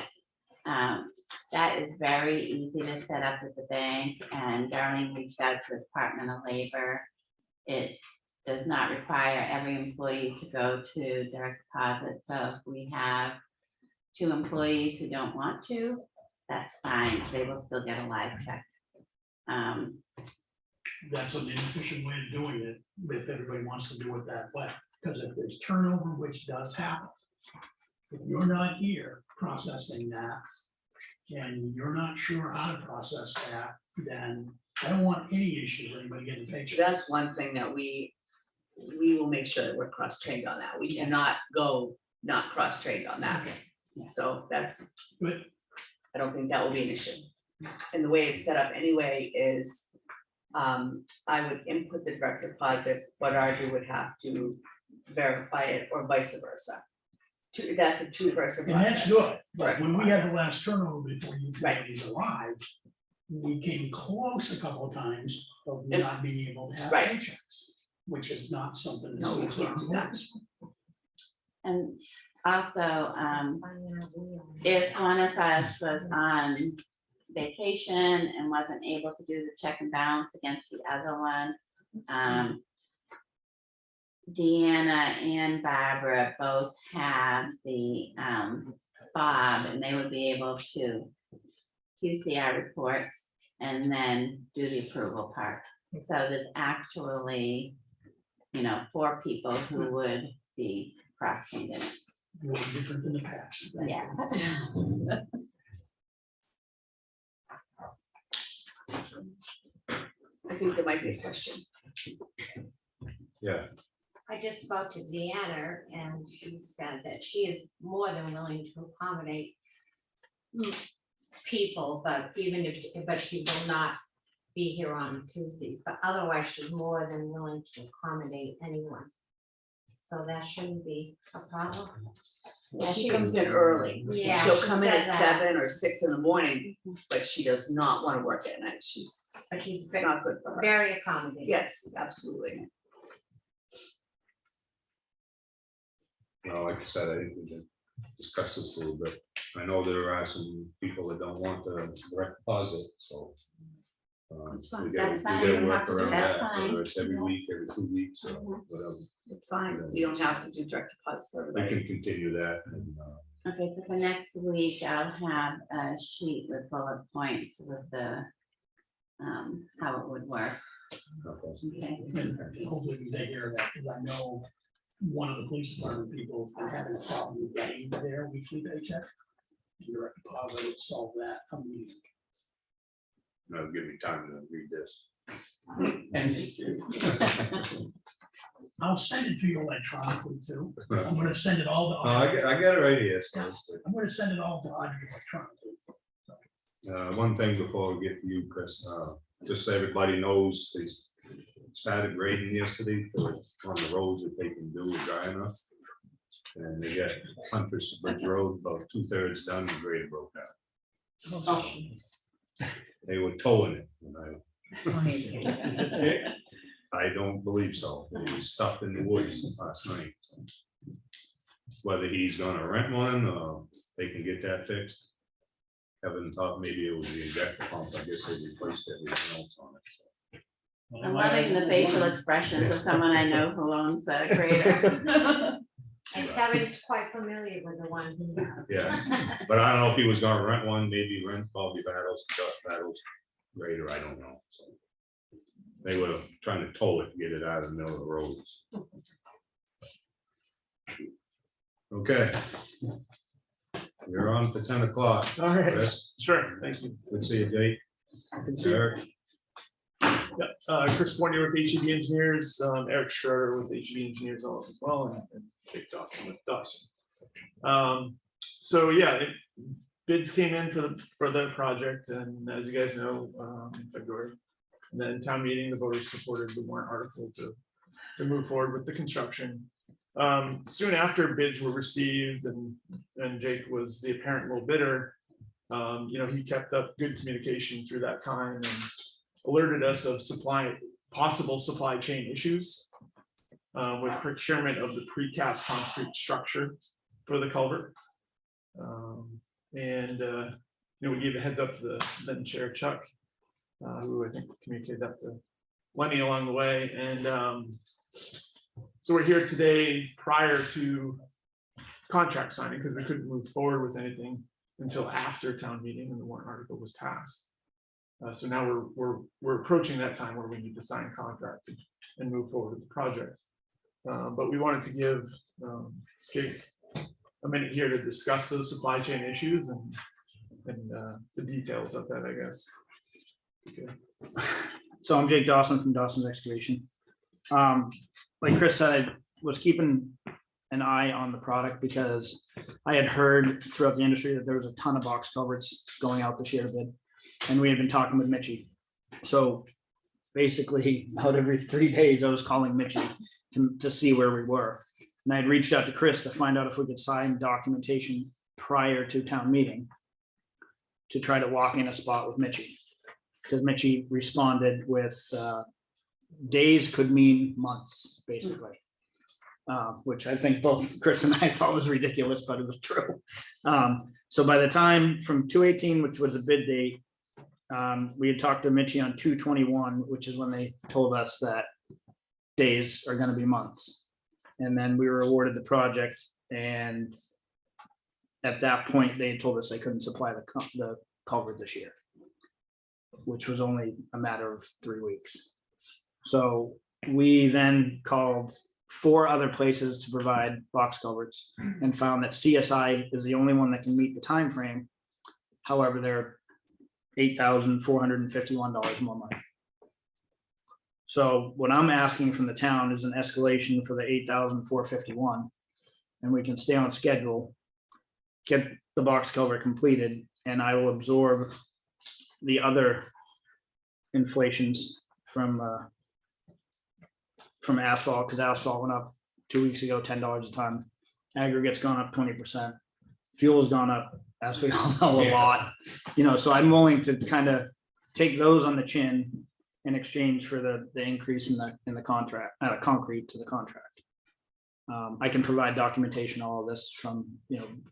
that is very easy to set up at the bank, and Darlene reached out to the Department of Labor. It does not require every employee to go to direct deposit, so if we have 2 employees who don't want to, that's fine, they will still get a live check. That's an inefficient way of doing it, if everybody wants to do it that way, because if there's turnover, which does happen. If you're not here processing that, and you're not sure how to process that, then I don't want any issues with anybody getting paycheck. That's one thing that we will make sure that we're cross-trained on that. We cannot go not cross-trained on that. Yeah. So that's, But I don't think that will be an issue. And the way it's set up anyway is, I would input the direct deposit, but Audrey would have to verify it or vice versa. That's a 2-person And that's process. good, but Direct when we deposit. had the last turnover before you Right. ladies arrived, we came close a couple of times of not being able to have Right. paychecks, which is not something. No, we that's can't do that. And also, if one of us was on vacation and wasn't able to do the check and balance against the other one, Deanna and Barbara both have the fob, and they would be able to QC our reports and then do the approval part. So there's actually, 4 people who would be cross-trained in it. Way different than the past. Yeah. I think there might be a question. Yeah, I just spoke to Deanna and she said that she is more than willing to accommodate people, but but she will not be here on Tuesdays, but otherwise she's more than willing to accommodate anyone. So that shouldn't be a problem. Yeah, She comes in early. Yeah, She'll she come in said at that. 7 or 6 in the morning, but she does not want to work at night. She's But she's not good for her. very accommodating. Yes, absolutely. well, like I said, I think we can discuss this a little bit. I know there are some people that don't want the direct deposit, so. That's fine. we gotta- That's fine. we You gotta don't work have to do around that. that, That's whether it's every fine. week, every 2 weeks, or Mhm. whatever. It's fine. You don't have to do direct deposit for We everybody. can continue that and, Okay, so for next week, I'll have a sheet with bullet points with the, how it would work. Okay. And hopefully we take care of that, because I know one of the police department people are having a problem with getting their weekly paycheck. Direct deposit would solve that. that'll give me time to read this. I'll send it to you electronically too. I'm gonna send it all to. Oh, I got it right here, so it's good. I'm gonna send it all to Audrey electronically. One thing before we get to you, Chris, just so everybody knows, they started grading yesterday, so it's on the roads that they can do dry enough. And they got Hunter's Bridge Road about 2/3 done, the grader broke down. They were towing it, and I don't believe so. It was stuck in the woods last night. Whether he's gonna rent one, or they can get that fixed. Kevin thought maybe it was the injector pump. I guess they replaced everything else on it. So. I'm loving the facial expressions of someone I know who owns the grader. And Kevin's quite familiar with the one who does. Yeah, but I don't know if he was gonna rent one, maybe rent Bobby Battles, Josh Battles grader, I don't know. So they were trying to tow it, get it out of the middle of the roads. Okay. You're on for 10 o'clock. All right, Chris, sure, thank you. good to see you, Jake. Eric, Chris Fournier with HEB Engineers, Eric Schroeder with HEB Engineers as well, and Jake Dawson with Dawson. So yeah, bids came in for the project, and as you guys know, in February. And then town meeting, the voters supported the warrant article to move forward with the construction. Soon after bids were received and Jake was the apparent low bidder, he kept up good communication through that time and alerted us of possible supply chain issues with procurement of the precast concrete structure for the culvert. We gave a heads up to the then chair Chuck, who I think communicated that to Lenny along the way. And so we're here today prior to contract signing because we couldn't move forward with anything until after town meeting and the warrant article was passed. So now we're approaching that time where we need to sign a contract and move forward with the project. But we wanted to give Jake a minute here to discuss those supply chain issues and the details of that, I guess. Okay. So I'm Jake Dawson from Dawson's Excavation. Like Chris said, I was keeping an eye on the product because I had heard throughout the industry that there was a ton of box culverts going out this year to bid. And we had been talking with Mitchie. So basically about every 3 days I was calling Mitchie to see where we were. And I had reached out to Chris to find out if we could sign documentation prior to town meeting to try to lock in a spot with Mitchie. Because Mitchie responded with days could mean months, basically. Which I think both Chris and I thought was ridiculous, but it was true. So by the time from 2/18, which was a bid date, we had talked to Mitchie on 2/21, which is when they told us that days are gonna be months. And then we were awarded the project, and at that point, they told us they couldn't supply the culvert this year, which was only a matter of 3 weeks. So we then called 4 other places to provide box culverts and found that CSI is the only one that can meet the time frame. However, they're $8,451 more money. So what I'm asking from the town is an escalation for the $8,451, and we can stay on schedule, get the box culvert completed, and I will absorb the other inflations from asphalt, because asphalt went up 2 weeks ago, $10 a ton. Aggregate's gone up 20%. Fuel's gone up, as we all know, a lot. So I'm willing to kind of take those on the chin in exchange for the increase in the contract, concrete to the contract. I can provide documentation, all of this from,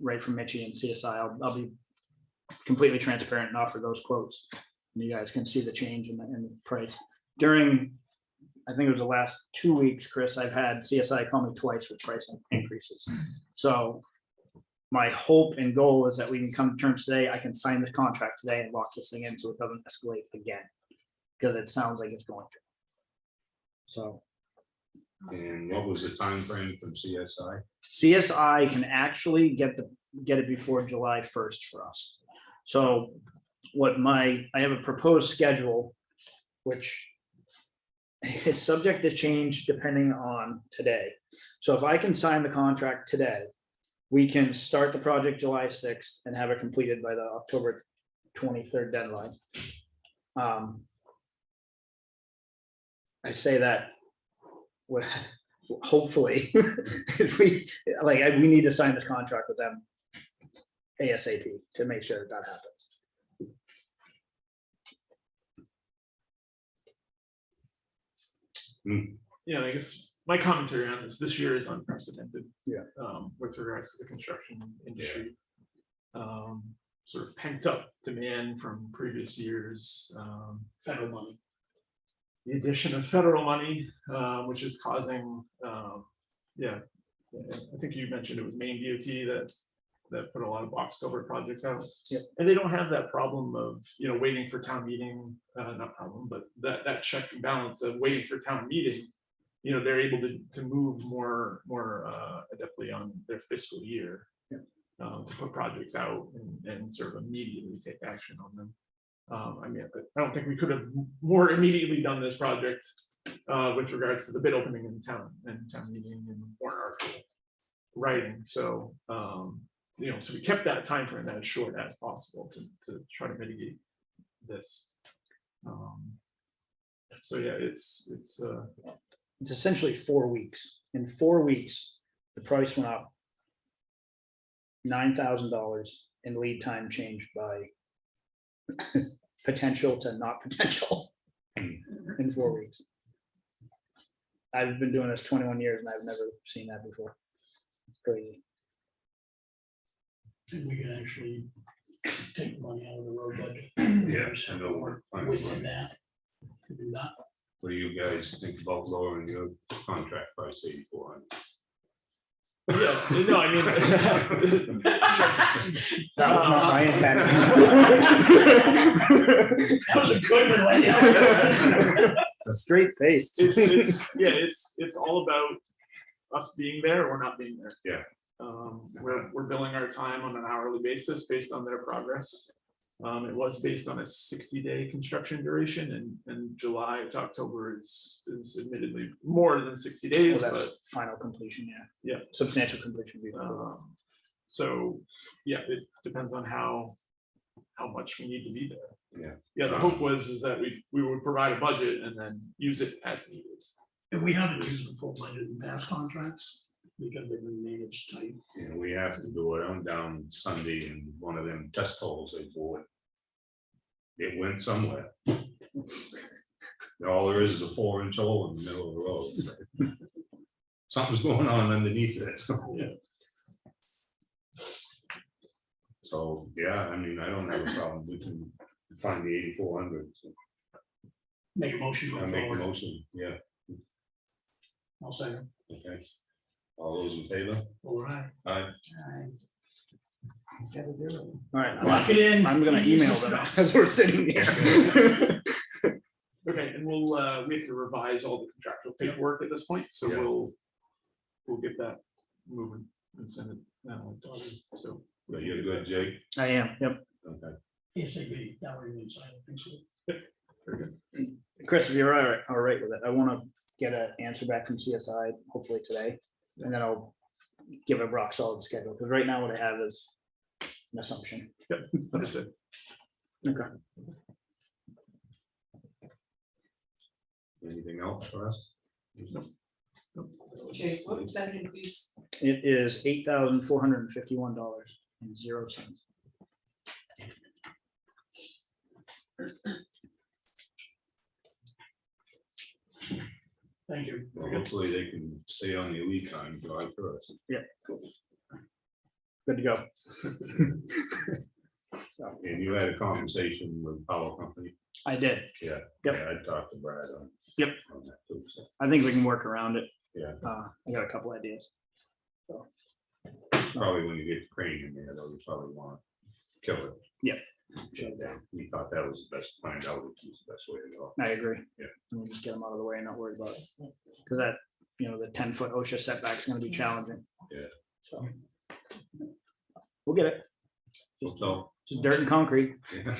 right from Mitchie and CSI. I'll be completely transparent and offer those quotes. And you guys can see the change in the price. During, I think it was the last 2 weeks, Chris, I've had CSI call me twice with price increases. So my hope and goal is that we can come to terms today. I can sign this contract today and lock this thing in so it doesn't escalate again, because it sounds like it's going to. So. and what was the time frame from CSI? CSI can actually get it before July 1st for us. So I have a proposed schedule, which is subject to change depending on today. So if I can sign the contract today, we can start the project July 6th and have it completed by the October 23rd deadline. I say that with hopefully, if we, we need to sign this contract with them ASAP to make sure that that happens. Yeah, I guess my commentary on this year is unprecedented. Yeah. With regards to the construction industry. Sort of pent up demand from previous years. Federal money. The addition of federal money, which is causing, yeah, I think you mentioned it was Maine DOT that put a lot of box cover projects out. Yep. And they don't have that problem of, waiting for town meeting, not problem, but that check and balance of waiting for town meeting. They're able to move more adeptly on their fiscal year. To put projects out and sort of immediately take action on them. I mean, I don't think we could have more immediately done this project with regards to the bid opening in town meeting and warrant article writing. So, so we kept that time frame as short as possible to try to mitigate this. So yeah, it's essentially 4 weeks. In 4 weeks, the price went up $9,000 and lead time changed by potential to not potential in 4 weeks. I've been doing this 21 years and I've never seen that before. It's crazy. And we can actually take money out of the road budget. Yes, I know we're planning Within on that. that. To do that. What do you guys think about lowering your contract price 8,400? yeah, no, I mean. That was not my intent. That was a good one. A straight face. It's all about us being there or not being there. Yeah. We're billing our time on an hourly basis based on their progress. It was based on a 60-day construction duration, and July to October is admittedly more than 60 days, Well, that's but final completion, yeah. Yeah. Substantial completion. so yeah, it depends on how much we need to be there. Yeah. The hope is that we would provide a budget and then use it as needed. And we haven't used the full budget in past contracts because they've been managed tight. And we have to do it. I'm down Sunday in one of them test holes they bought. It went somewhere. All there is a 4-inch hole in the middle of the road. Something's going on underneath it. So, yeah, I mean, I don't have a problem. We can find the 8,400. Make a motion. I make a motion, yeah, I'll say. okay. All those in favor? All right. Aye. Gotta do it. All right, Lock it in. I'm gonna email them as we're sitting here. Okay, and we have to revise all the contractual paperwork at this point, so Yeah. we'll get that moving and send it to Audrey, so. So you're good, Jake? I am, yep. Okay. ASAP, that way we inside, I think so. Very good. Chris, if you're all right with it, I want to get an answer back from CSI, hopefully today, and then I'll give a rock solid schedule, because right now what I have is an assumption. Yep, understood. Okay. Anything else for us? Jay, what was that increase? It is $8,451.00. Thank you. Well, hopefully they can stay on the lead time July 1st. Good to go. So, And you had a conversation with Power Company? I did. Yeah. Yep. Yeah, I talked to Brad on. Yep. On that too, so, I think we can work around it. yeah, I got a couple ideas. So, probably when you get the crane in there, though, you probably want to kill it. Yep. We thought that was the best, planned out, which is the best way to go. I agree. Yeah. We'll just get them out of the way and not worry about it. Because that, the 10-foot OSHA setback is gonna be challenging. Yeah. So. We'll get it. So, Just dirt and concrete. yeah.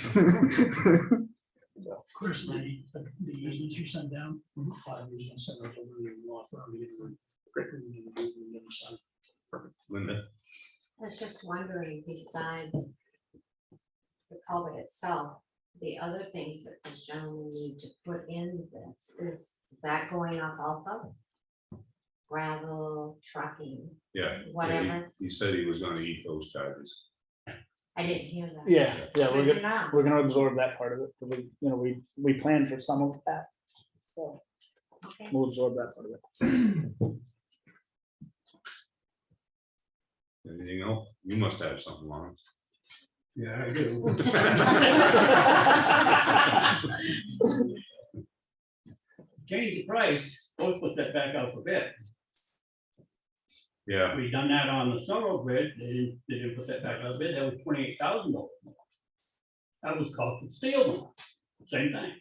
Chris, the easements you sent down, 5 years, gonna send those over to the law firm. Linda? I was just wondering, besides the culvert itself, the other things that this gentleman need to put in this, is that going up also? gravel trucking, Yeah. whatever. He said he was gonna eat those charges. I didn't hear that. Yeah, we're Good to gonna, know. we're gonna absorb that part of it. We planned for some of that. So Okay. we'll absorb that part of it. Anything else? You must have something, Lawrence. Yeah, I do. Change the price, let's put that back out for bid. Yeah, We done that on the Sorrow Bridge, they didn't put that back out of bid, that was $28,000. That was cost of steel, same thing.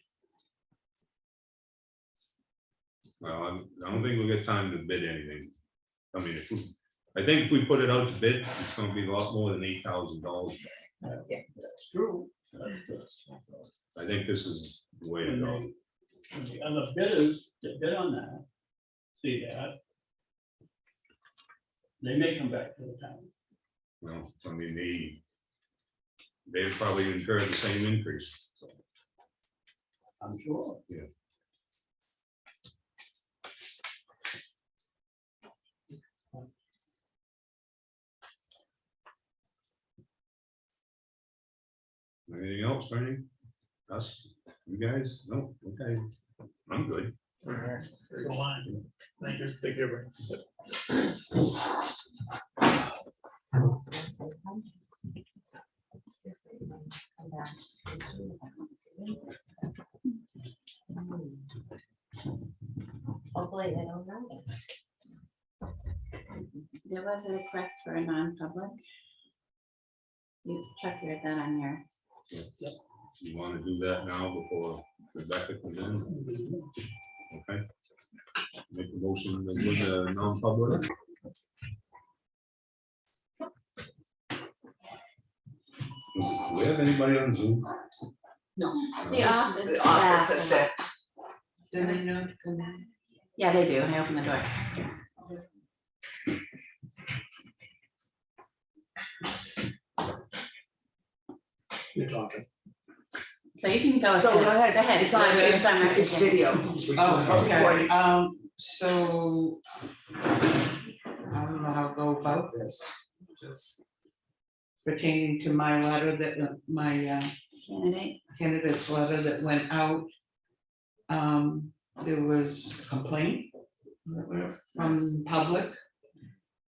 well, I don't think we'll get time to bid anything. I mean, I think if we put it out to bid, it's gonna be a lot more than $8,000. That's true. I think this is the way to When go. when the other bidders that bid on that, see that. They may come back to the town. Well, I mean, they've probably incurred the same increase. So, I'm sure. Yeah. Anything else, Bernie? Us, you guys? No, okay, I'm good. Go on. Thank you. Take care, Brian. Hopefully they don't know it. There was a request for a non-public. You check your that on your, You want to do that now before Rebecca comes in? Okay. Make a motion to do the non-public. Do we have anybody on Zoom? The office, The that's it. Do they know to come in? yeah, they do, I open the door. You're talking. So you can go. So go ahead. Go ahead. It's on, It's on record. it's video. Oh, okay, Recording. so. I don't know how to go about this, just. Pertaining to my letter that, my Candidate, candidate's letter that went out. There was a complaint from public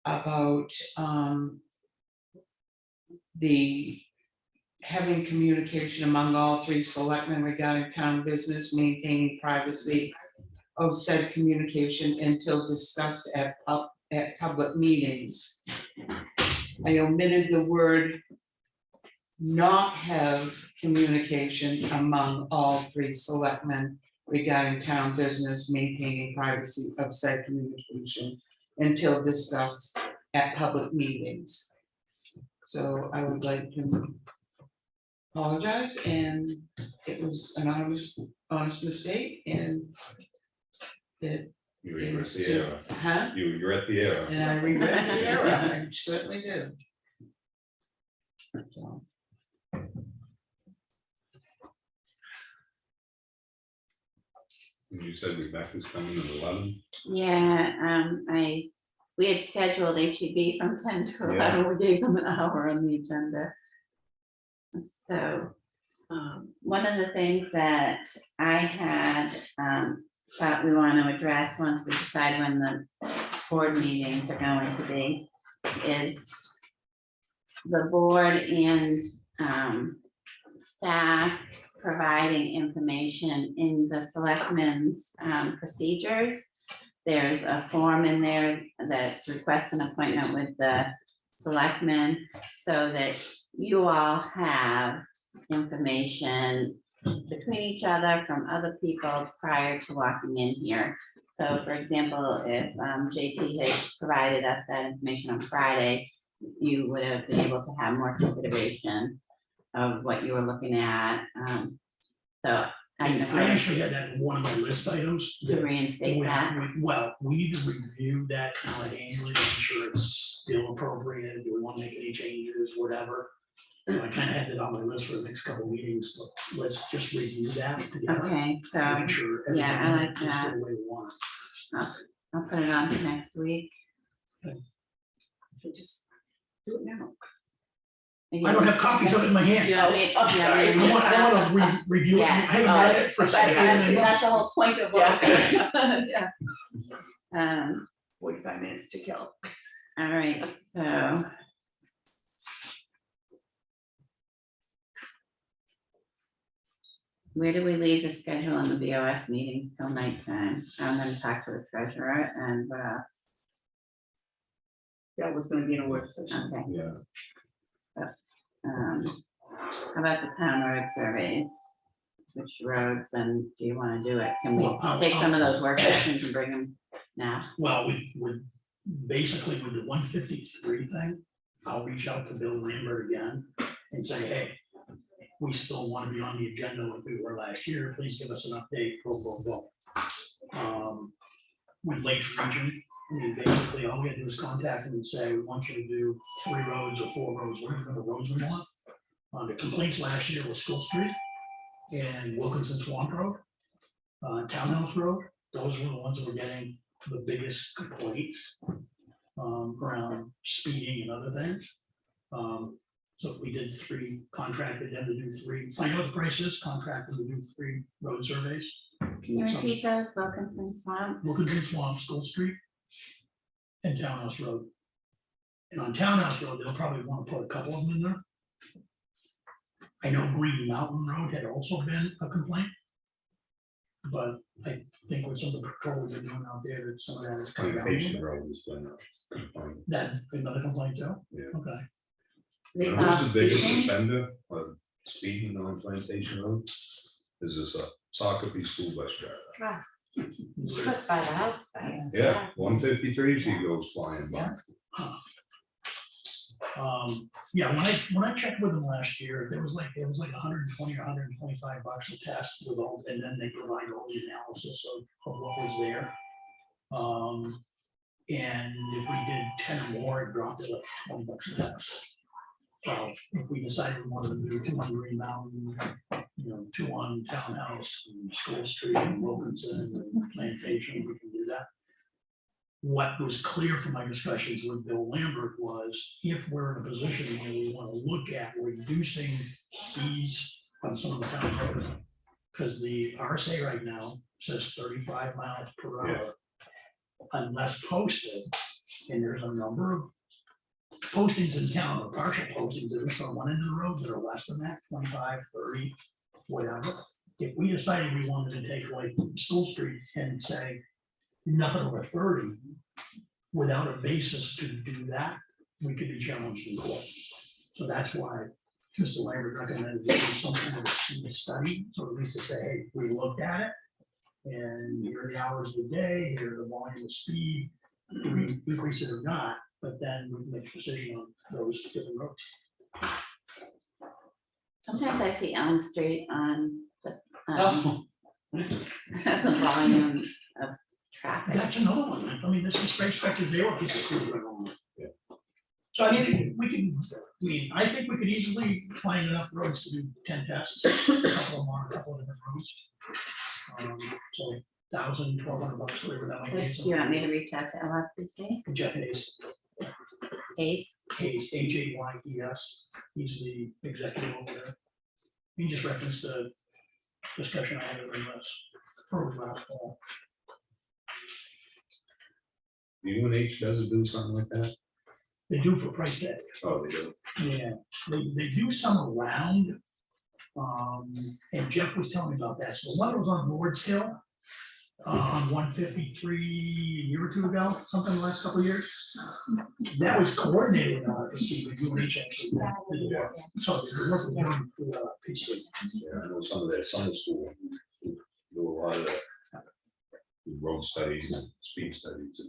about the having communication among all three selectmen regarding town business, maintaining privacy of said communication until discussed at public meetings. I omitted the word not have communication among all three selectmen regarding town business, maintaining privacy of said communication until discussed at public meetings. So I would like to apologize, and it was an honest mistake, and that You regret is the error. to, huh? You regret the error. And I regret the error, I certainly do. So, You said Rebecca's coming at 11. yeah, we had scheduled HEB from 10 to 11, we gave them an hour on the agenda. So, one of the things that I had, thought we want to address once we decide when the board meetings are going to be, is the board and, staff providing information in the selectmen's procedures. There's a form in there that's request an appointment with the selectmen so that you all have information between each other from other people prior to walking in here. So for example, if JT had provided us that information on Friday, you would have been able to have more consideration of what you were looking at. So I I know actually had that in one of my list items. to reinstate that. Well, we need to review that kind of annually, make sure it's still appropriate, do we want to make any changes, whatever. I kind of had it on my list for the next couple of meetings, so let's just review that together. Okay, so Make sure yeah, I like everything is that. the way we want it. I'll put it on for next week. We just do it now. I don't have copies of it in my hand. Do you want me- Oh, do you want me to sorry. read it I out? want to review it. I Yeah. haven't read it for. That's the whole point of what. Yeah. 45 minutes to kill. All right, so. Where do we leave the schedule on the BOS meetings till nighttime? I'm gonna talk to the treasurer and what else? That was gonna be in a work session. Okay. Yeah. How about the town road surveys? Which roads and do you wanna do it? Can we Well, take some of those work sessions and bring them now? Well, we would, basically with the 153 thing, I'll reach out to Bill Lambert again and say, hey, we still want to be on the agenda like we were last year, please give us an update, go. With Lakes Region, I mean, basically, all we gotta do is contact them and say, we want you to do 3 roads or 4 roads, whatever the roads we want. The complaints last year was School Street and Wilkinson Swamp Road, Townhouse Road, those were the ones that were getting the biggest complaints around speeding and other things. So if we did 3, contracted them to do 3, find out the prices, contracted to do 3 road surveys. Can you repeat those, Wilkinson Swamp? Wilkinson Swamp, School Street, and Townhouse Road. And on Townhouse Road, they'll probably want to put a couple of them in there. I know Green Mountain Road had also been a complaint. But I think with some of the patrol we've been doing out there, that some of that is coming down. a little Plantation bit. Road has been a complaint. That, another complaint too? Yeah. Okay. These all Who's the biggest speeding? offender of speeding on Plantation Road? Is this a Sockopee school bus driver? She was by the house, guys. Yeah, 153, she goes flying by. Yeah, when I checked with them last year, it was like 120 or $125 a test with all, and then they provide all the analysis of what was there. And if we did 10 or more, it dropped it like $20 a test. So if we decided we wanted to do 2 on Green Mountain, 2 on Townhouse, and School Street, and Wilkinson, and Plantation, we can do that. What was clear from my discussions with Bill Lambert was if we're in a position where we want to look at reducing speeds on some of the town roads. Because the RSA right now says 35 miles per hour. Unless posted, and there's a number of postings in town, or partial postings that are just on one end of the road that are less than that, 25, 30, whatever. If we decided we wanted to take like School Street and say nothing over 30, without a basis to do that, we could be challenged in court. So that's why Mr. Lambert recommended we do some kind of a study, so at least to say, hey, we looked at it. And here are the hours of the day, here are the volume of speed, do we increase it or not, but then we can make a decision on those different roads. Sometimes I see Elm Street on the, Oh. the volume of traffic. That's another one, I mean, this is space vector, they will keep it cruising along. Yeah. So I mean, I think we could easily find enough roads to do 10 tests, a couple of more, a couple of different roads. So $1,000, $1,200, whatever that might Do be. you want me to reach out to LFPC? Jeff Hayes. Hayes? Hayes, Hayes, he's the executive over there. He just referenced the discussion I had with him last fall. UNH doesn't do something like that? They do for price tag, Oh, they do. yeah, they do some around. And Jeff was telling me about that, so the one that was on Lord's Hill, on 153 a year or 2 ago, something the last couple of years. That was coordinated with RFC, but UNH actually did the work. So the work was done through PC. Yeah, I know some of that summer school do a lot of the road studies and speed studies.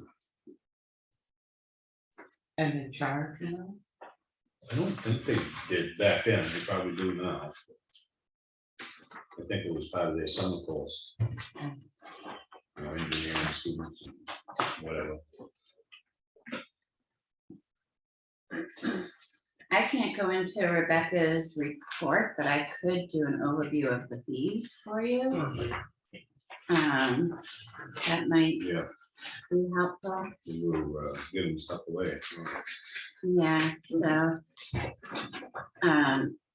And in charge, you know? I don't think they did back then, they probably do now. I think it was part of their summer course. Engineering students, and whatever. I can't go into Rebecca's report, but I could do an overview of the fees for you. That might Yeah, be helpful. we're giving stuff away. Yeah, so.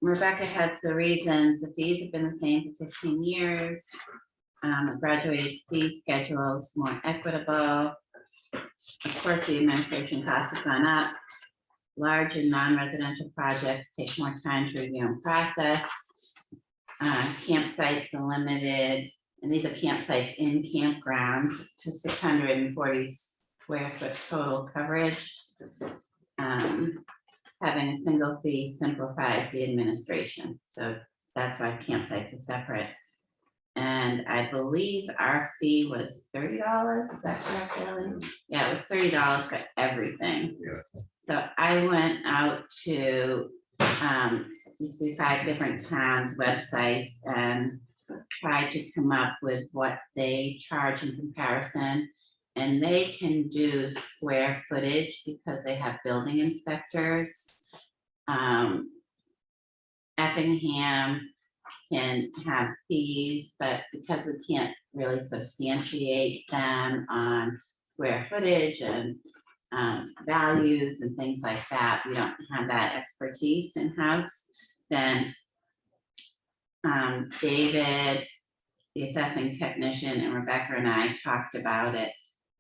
Rebecca had some reasons. The fees have been the same for 15 years. The graduate fee schedule is more equitable. Of course, the administration costs have gone up. Large and non-residential projects take more time to review and process. Campsites are limited, and these are campsites in campgrounds to 640 square foot total coverage. Having a single fee simplifies the administration, so that's why campsites are separate. And I believe our fee was $30, is that correct, Ellen? Yeah, it was $30 for everything. Yeah. So I went out to, you see 5 different towns' websites and tried to come up with what they charge in comparison. And they can do square footage because they have building inspectors. Effingham can have fees, but because we can't really substantiate them on square footage and values and things like that, we don't have that expertise in-house, then David, the assessing technician, and Rebecca and I talked about it.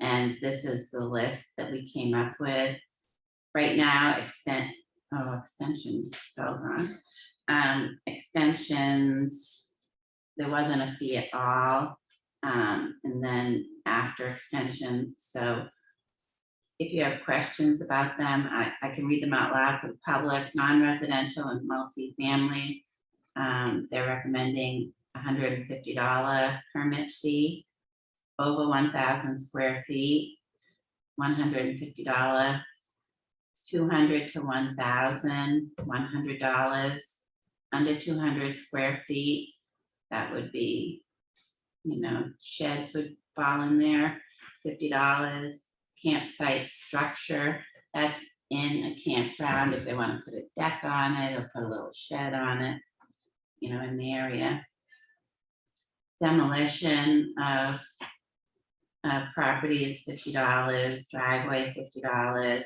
And this is the list that we came up with. Right now, extensions spelled wrong. Extensions, there wasn't a fee at all. And then after extensions, so if you have questions about them, I can read them out loud for the public. Non-residential and multifamily, they're recommending $150 permit fee. Over 1,000 square feet, $150. 200 to 1,000, $100. Under 200 square feet, that would be, sheds would fall in there, $50. Campsite structure, that's in a campground if they want to put a deck on it or put a little shed on it, in the area. Demolition of property is $50, driveway $50.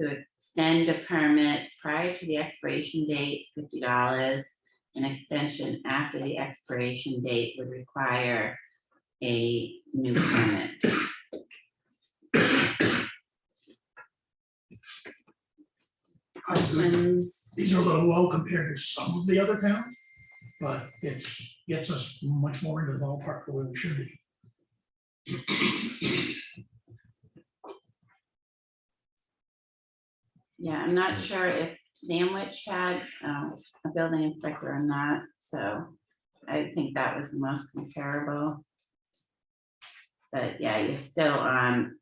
To extend a permit prior to the expiration date, $50. An extension after the expiration date would require a new permit. Questions? These are a little low compared to some of the other towns, but it gets us much more into the ballpark where we should be. Yeah, I'm not sure if Sandwich had a building inspector or not, so I think that was the most comparable. But yeah, you're still on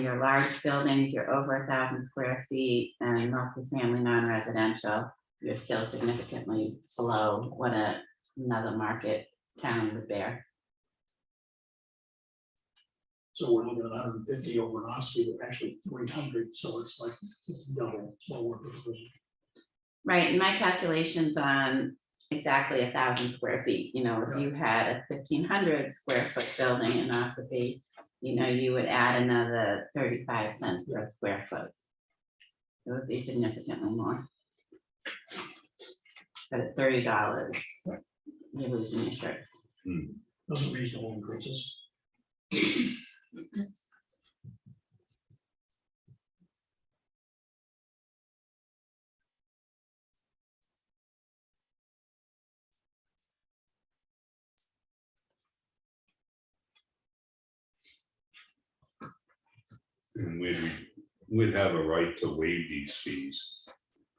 your large buildings, you're over 1,000 square feet, and multifamily non-residential, you're still significantly below what another market town would bear. So we're looking at 150 over an Ospey, but actually 300, so it's like it's double what we're proposing. Right, and my calculations on exactly 1,000 square feet, if you had a 1,500 square foot building in Ospey, you would add another 35 cents per square foot. It would be significantly more. But at $30, you're losing your shirts. Those are reasonable increases. And we'd have a right to waive these fees,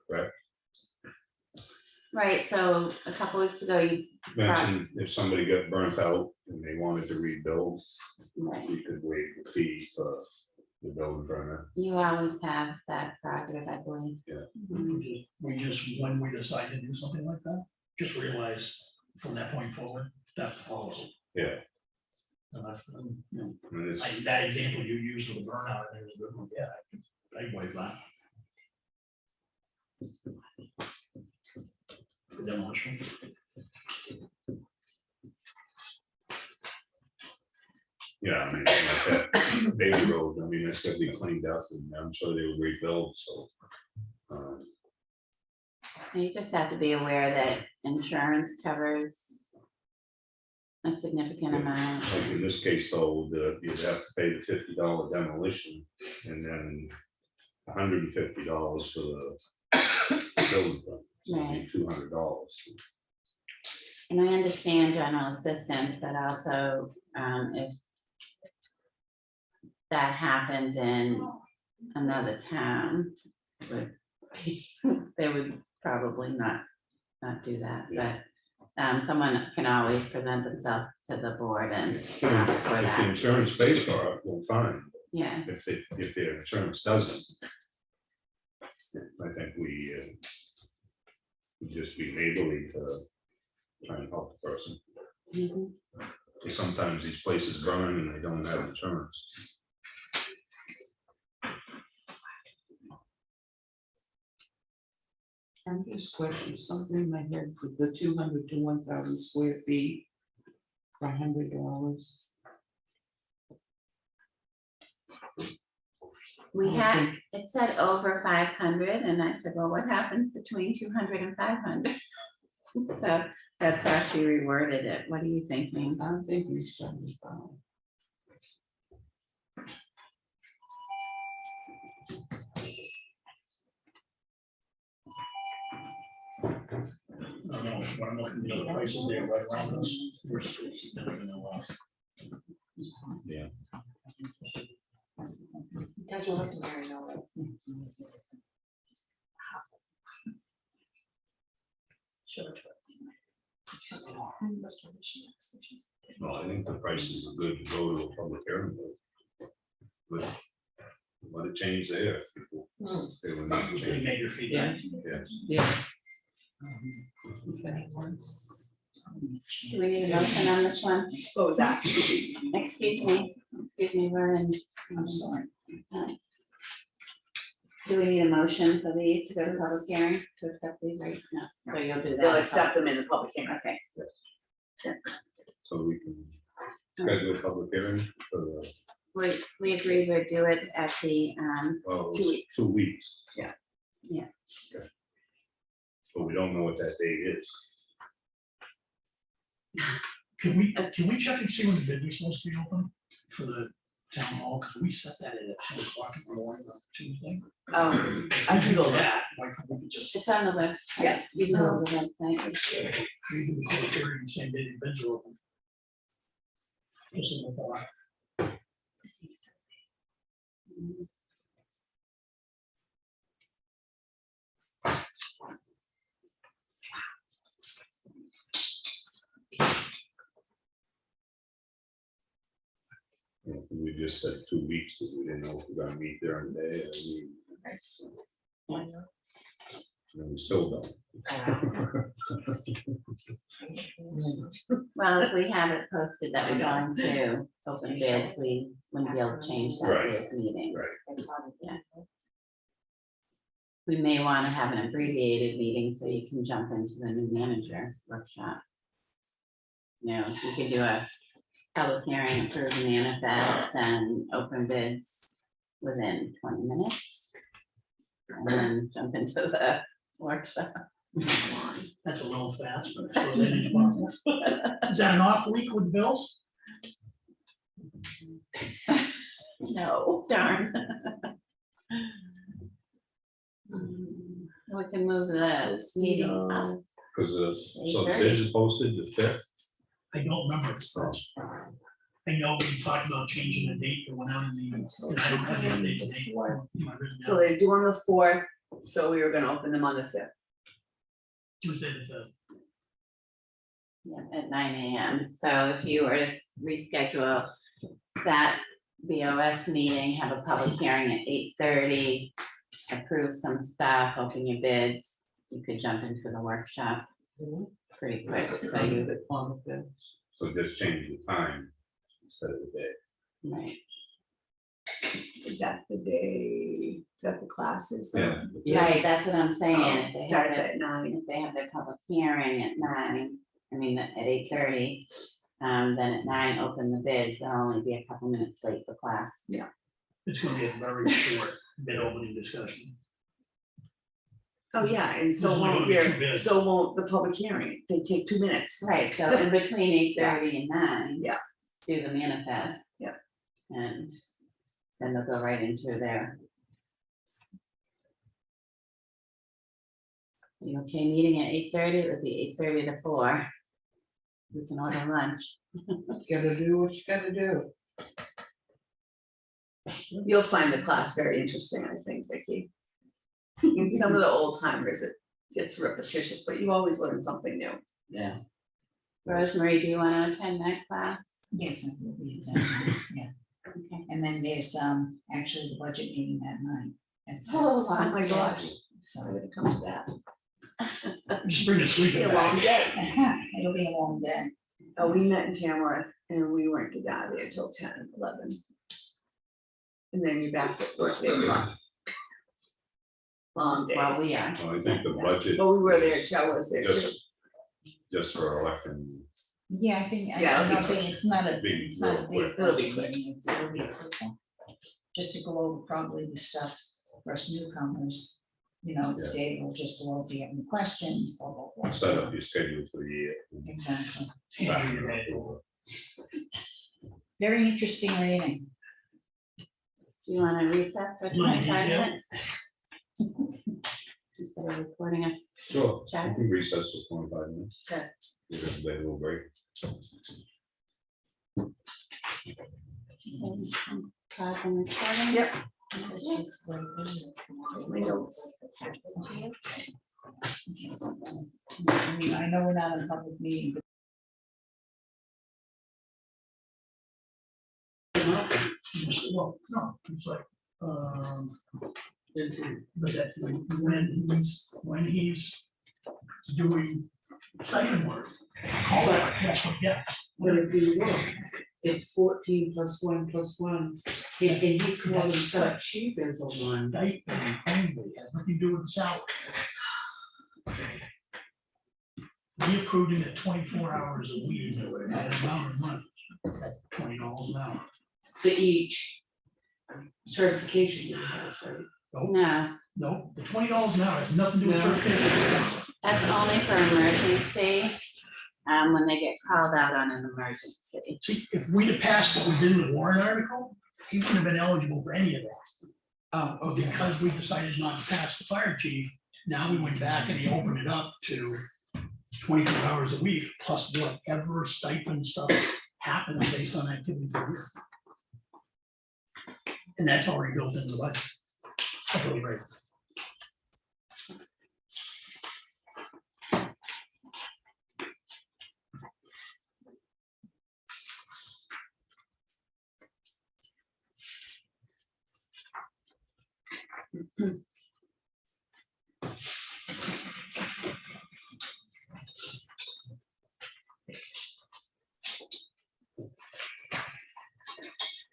correct? Right, so a couple weeks ago, you, Mentioned if somebody got burnt out and they wanted to rebuild, right, we could waive the fee for the building permit. you always have that prerogative, I believe. Yeah. Mhm. We just, when we decide to do something like that, just realize from that point forward, that's the policy. Yeah. And that's, And it's, that example you used of the burnout, I think was a good one, yeah, I'd waive that. For demolition. Yeah, I mean, like that Bailey Road, I mean, that's gonna be cleaned up and I'm sure they'll rebuild, so. You just have to be aware that insurance covers a significant amount. Like in this case, though, you'd have to pay the $50 demolition and then $150 for the building. Right. $200. And I understand general assistance, but also if that happened in another town, they would probably not do that, but someone can always present themselves to the board and ask for If the that. insurance pays for it, well, fine. Yeah, If the insurance doesn't, I think we just be neighborly to try and help the person. mhm. Because sometimes these places burn and they don't have insurance. I'm just questioning something in my head, so the 200 to 1,000 square feet for $100. We I had, it said over 500, and I said, well, what happens between 200 and 500? So that's how she reworded it. What are you thinking? I'm thinking 75. I don't know, when I'm looking at the other prices there right around us, we're significantly less. Yeah. Doesn't look very nice. Well, I think the prices are good to go to a public hearing. But let it change there. People, they would not They change. made your feedback. Yeah. Do we need a motion on this one? What was that? Excuse me, we're in. I'm sorry. Do we need a motion for these to go to public hearing to accept these rates? No, so you'll do that. They'll accept them in the public hearing. Okay, So we can schedule a public hearing for the, we agreed we'd do it at the, well, 2 weeks. 2 weeks. Yeah. Yeah. Okay. But we don't know what that date is. Can we check and see when the bid was supposed to be open for the town hall? Because we set that at 10 o'clock in the morning on Tuesday. I can go there. that. Why couldn't we just, it's on the website. Yeah. You can go to the website. we do the public hearing the same day the bids are open? Just a thought. You know, we just said 2 weeks, that we didn't know if we're gonna meet during the day, and we still don't. Well, if we have it posted that we're going to open bids, we wouldn't be able to change that Right. this meeting. Right. Yeah. We may want to have an abbreviated meeting so you can jump into the new manager workshop. You know, you could do a public hearing, approve the manifest, and open bids within 20 minutes. And then jump into the workshop. That's a little fast, but that's what they need tomorrow. Is that an off week with bills? No, darn. We can move the meeting up. Because, so the bid is posted the 5th. I don't remember. If it's I know we talked about changing the date that went out in the. and I don't have the updated date in my written So down. they're due on the 4th, so we were gonna open them on the 5th. Tuesday the 5th. Yeah, at 9 AM. So if you were to reschedule that BOS meeting, have a public hearing at 8:30, approve some stuff, open your bids, you could jump into the workshop pretty quick. So you, On the 5th. So just change the time instead of the day. right, Is that the day that the class is? Yeah. right, that's what I'm saying. If they have Starts their, at 9. if they have their public hearing at 9, I mean, at 8:30, Then at 9, open the bids, they'll only be a couple minutes late for class. It's gonna be a very short bid opening discussion. Oh, yeah, and so This is won't only two bids. so won't the public hearing, they take 2 minutes. Right, so in between 8:30 and 9. Yeah. Do the manifest. Yeah. And then they'll go right into their. You okay, meeting at 8:30, it would be 8:30 to 4. We can order lunch. Gotta do what you gotta do. You'll find the class very interesting, I think, Vicky. Some of the old timers, it gets repetitious, but you always learn something new. Yeah. Rosemary, do you want to attend that class? Yes, I will be attending, yeah. Okay. And then there's actually the budget meeting that night. at Oh, 6. Oh, my gosh, So I'm gonna come to that. Just bring the Be sleeping a long bag. day. it'll be a long day. Oh, we met in Tamworth and we weren't get out of there till 10, 11. And then you're back at work at 8 o'clock. Long days. Well, we are. Well, I think the budget. But we were there, Joe was there too. Just for election, Yeah, I think, Yeah, I it'll don't be think it's not a, Big, it's not a real big quick. It'll be budget quick. meeting, it'll be a quick one. Just to go over probably the stuff for us newcomers, the Yeah. Dave will just go over, do you have any questions, blah, blah, blah. set up your schedule for the year. Exactly. Start in October. Very interesting reading. Do you want to recess for You wanna 25 detail? minutes? Instead of recording us. Sure, Chat. we can recess for 25 minutes. Okay. Give everybody a little break. Pause and recording. Yep. This is just what it is. My notes. I mean, I know we're not in a public meeting, but Well, no, it's like, but that when he's doing stipend work, call that, that's what, yeah. But if you look, it's 14 plus 1 plus 1, and he calls himself chief as a 1. Stipend only, has nothing to do with the salary. We approved him at 24 hours a week, at an amount of money, at $20 an hour. To each certification you have, right? No, No, the $20 an hour has nothing to do with No. certification. that's only for emergency. When they get called out on an emergency. See, if we'd have passed what was in the warrant article, he wouldn't have been eligible for any of that. Oh, But okay. because we decided not to pass the fire chief, now we went back and he opened it up to 24 hours a week, plus whatever stipend stuff happens based on activity for the year. And that's already built into the budget. That's really great.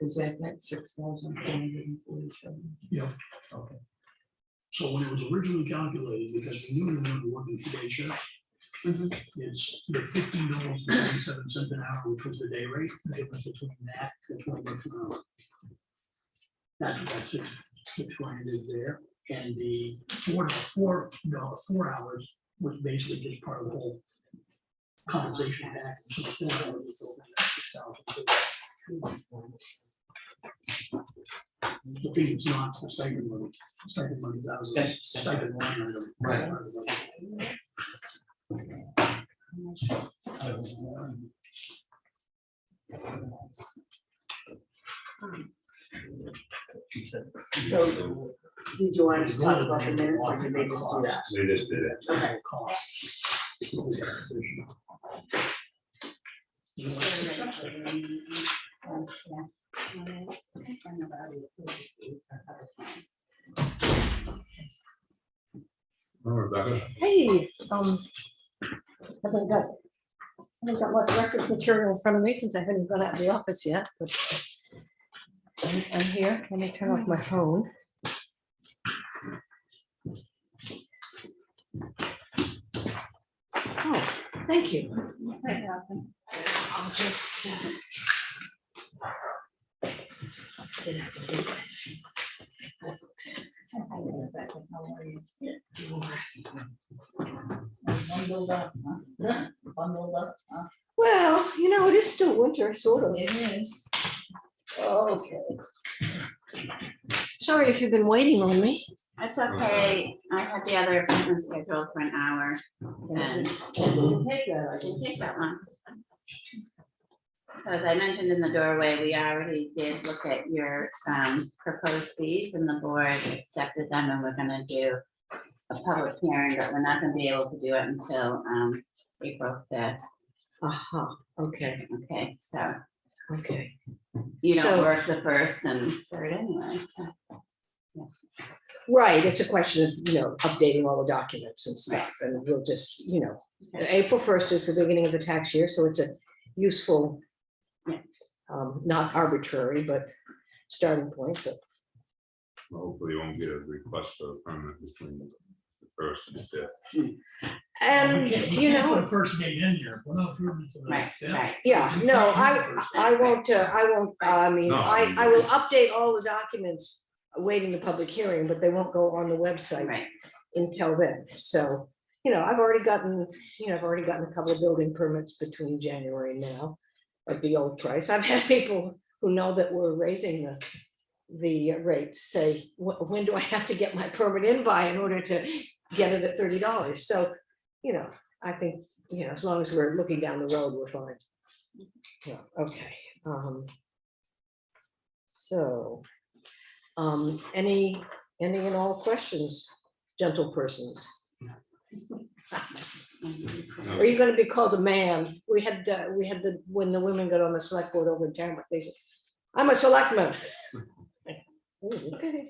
Is that 6,447? Yeah. Okay. So when it was originally calculated, because we knew we were gonna be working 2 day shift, it's the $15.97 an hour, which was the day rate, the difference between that and $20 an hour. That's what that six grand is there, and the $4 hours was basically just part of the whole compensation package, so the $4 is built in that 6,000. The thing is not the stipend money, stipend money, that was a stipend line item. Right. So, did you want to talk about the minutes or did they just do that? They just did it. Okay. Oh, Rebecca, Hey, haven't got much reference material in front of me since I haven't got out of the office yet, but I'm here. Let me turn off my phone. Oh, thank you. I'll just. Get out the big fish. Hi, folks. How are you? Bundled up, huh? Bundled up, huh? Well, you know, it is still winter, sort of. It is. Okay. Sorry if you've been waiting on me. That's okay. I had the other appointment scheduled for an hour and Take that, I it didn't take that long. So as I mentioned in the doorway, we already did look at your proposed fees and the board accepted them and we're gonna do a public hearing, but we're not gonna be able to do it until April 5th. Okay, Okay, so okay. you don't So- work the first and third anyway. So. Right, it's a question of, you know, updating all the documents and stuff, and we'll just, you know, April 1st is the beginning of the tax year, so it's a useful, Yeah. not arbitrary, but starting point, but Hopefully you won't get a request for a permit between the first and the fifth. and, We you can't put know, a first date in here, if we're not approving it for the Right, fifth. right. yeah, We no, can't use the first I date. won't, I mean, No, I will update all the documents awaiting the public hearing, but they won't go on the website Right, until then, so, you know, I've already gotten a couple of building permits between January and now at the old price. I've had people who know that we're raising the rates say, when do I have to get my permit in by in order to get it at $30? So, you know, I think, you know, as long as we're looking down the road, we're fine. Yeah, okay. So, any and all questions, gentle persons? Are you gonna be called a man? We had when the women got on the select board over in Tamworth, they said, I'm a selectman. Ooh, okay.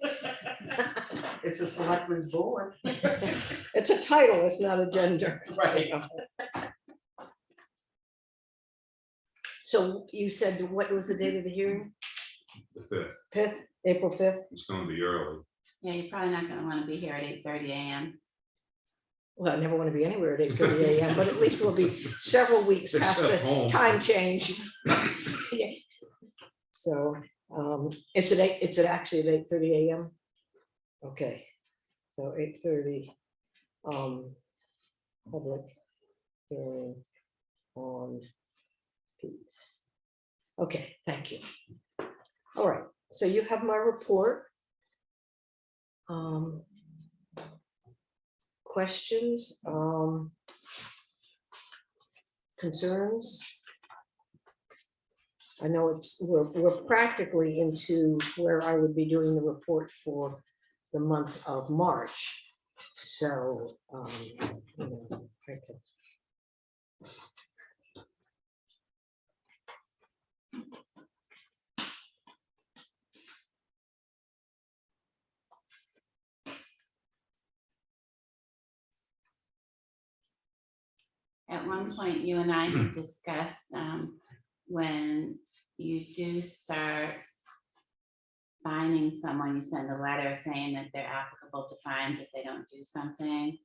It's a selectman's board. It's a title, it's not a gender. Right. So you said, what was the date of the hearing? The fifth, 5th, April 5th? it's gonna be early. yeah, you're probably not gonna wanna be here at 8:30 a.m. Well, I never want to be anywhere at 8:30 a.m., but at least we'll be several weeks Just past at the home. time change. Yeah. So, it's actually at 8:30 a.m. Okay, so 8:30, public hearing on fees. Okay, thank you. All right, so you have my report. Questions, concerns? I know we're practically into where I would be doing the report for the month of March. So, you know, I can. At one point, you and I had discussed when you do start fining someone, you send a letter saying that they're applicable to fines if they don't do something.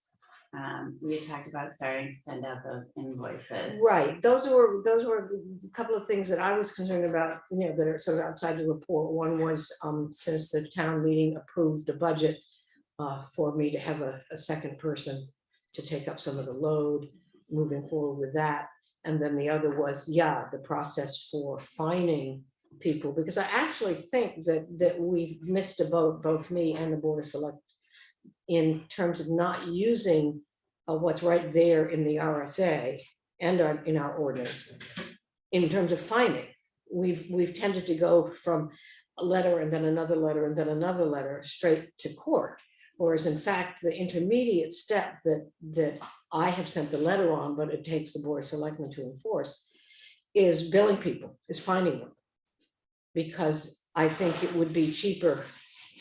We had talked about starting to send out those invoices. Right, those were a couple of things that I was concerned about, you know, that are sort of outside the report. One was, since the town meeting approved the budget for me to have a second person to take up some of the load, moving forward with that. And then the other was, yeah, the process for fining people, because I actually think that we've missed a boat, both me and the Board of Select, in terms of not using what's right there in the RSA and in our ordinance. In terms of fining, we've tended to go from a letter and then another letter and then another letter straight to court. Whereas in fact, the intermediate step that I have sent the letter on, but it takes the Board of Selectmen to enforce, is billing people, is fining them. Because I think it would be cheaper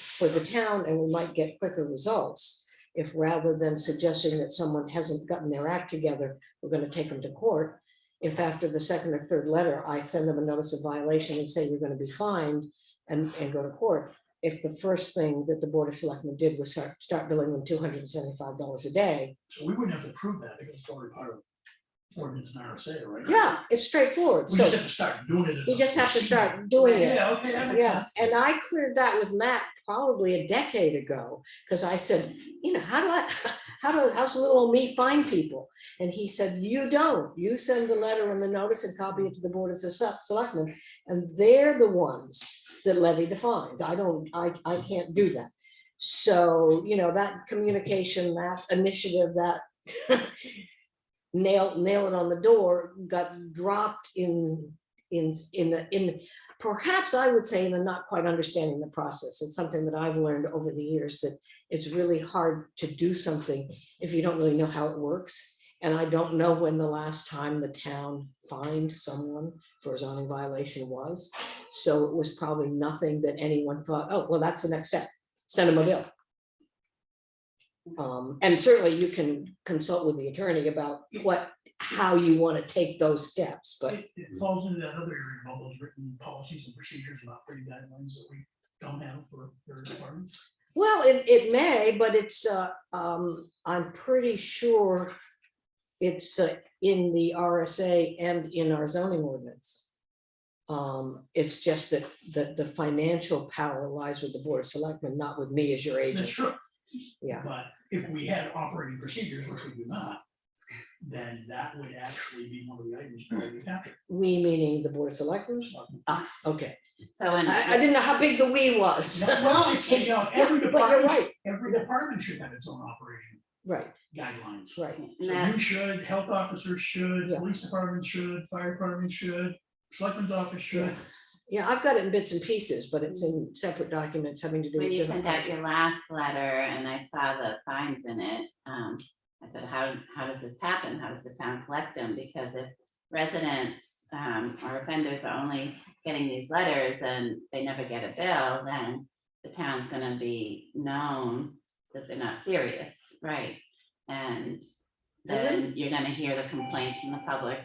for the town and we might get quicker results if, rather than suggesting that someone hasn't gotten their act together, we're going to take them to court. If after the second or third letter, I send them a notice of violation and say you're going to be fined and go to court. If the first thing that the Board of Selectmen did was start billing them $275 a day. So we wouldn't have to prove that because it's already part of ordinance and RSA, right? Yeah, it's straightforward. We So just have to start doing it. as you a just have to procedure. start doing it. Yeah, okay, that makes Yeah, sense. and I cleared that with Matt probably a decade ago, because I said, how's little old me find people? And he said, you don't, you send the letter and the notice and copy it to the board of selectmen, and they're the ones that levy the fines. I can't do that. So, that communication, that initiative, that nail it on the door got dropped in perhaps I would say in the not quite understanding the process. It's something that I've learned over the years, that it's really hard to do something if you don't really know how it works. And I don't know when the last time the town fined someone for a zoning violation was. So it was probably nothing that anyone thought, oh, well, that's the next step, send them a bill. And certainly you can consult with the attorney about how you want to take those steps, but It falls into that other area of all those written policies and procedures and operating guidelines that we don't have for their departments. well, it may, but it's I'm pretty sure it's in the RSA and in our zoning ordinance. It's just that the financial power lies with the Board of Selectmen, not with me as your That's agent. true. Yeah. But if we had operating procedures, which we do not, then that would actually be one of the items that we have to. We meaning the Board of Selectmen? Ah, okay. So, and I didn't know how big the we was. Well, it's, every But you're department, right, every department should have its own operation right, guidelines. right. and So that- you should, health officers should, Yeah. police department should, fire department should, selectman's office should. Yeah, I've got it in bits and pieces, but it's in separate documents having to do with when you different sent out parts. your last letter and I saw the fines in it, I said, how does this happen? How does the town collect them? Because if residents or offenders are only getting these letters and they never get a bill, then the town's gonna be known that they're not serious, right? And then you're gonna hear the complaints from the public,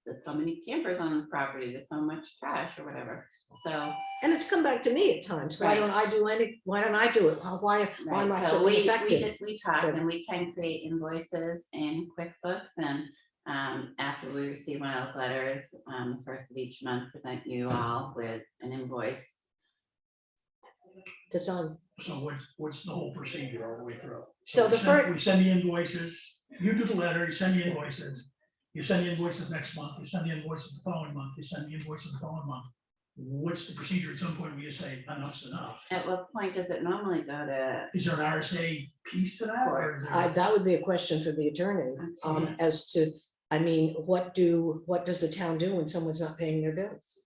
there's so many campers on this property, there's so much trash or whatever, so. And it's come back to me at times. Why Right. don't I do it? Why why am I Right, so so we ineffective? talked So- and we can create invoices in QuickBooks and after we receive one of those letters, the first of each month, present you all with an invoice. That's on. So what's the whole procedure all the way through? So the first, We send the invoices, you do the letter, you send the invoices, you send the invoices next month, you send the invoices the following month, you send the invoices the following month. What's the procedure? At some point, we just say enough's enough. At what point does it normally go to? Is there an RSA piece to that? Or is there- that would be a question for the attorney, as to, I mean, what does the town do when someone's not paying their bills?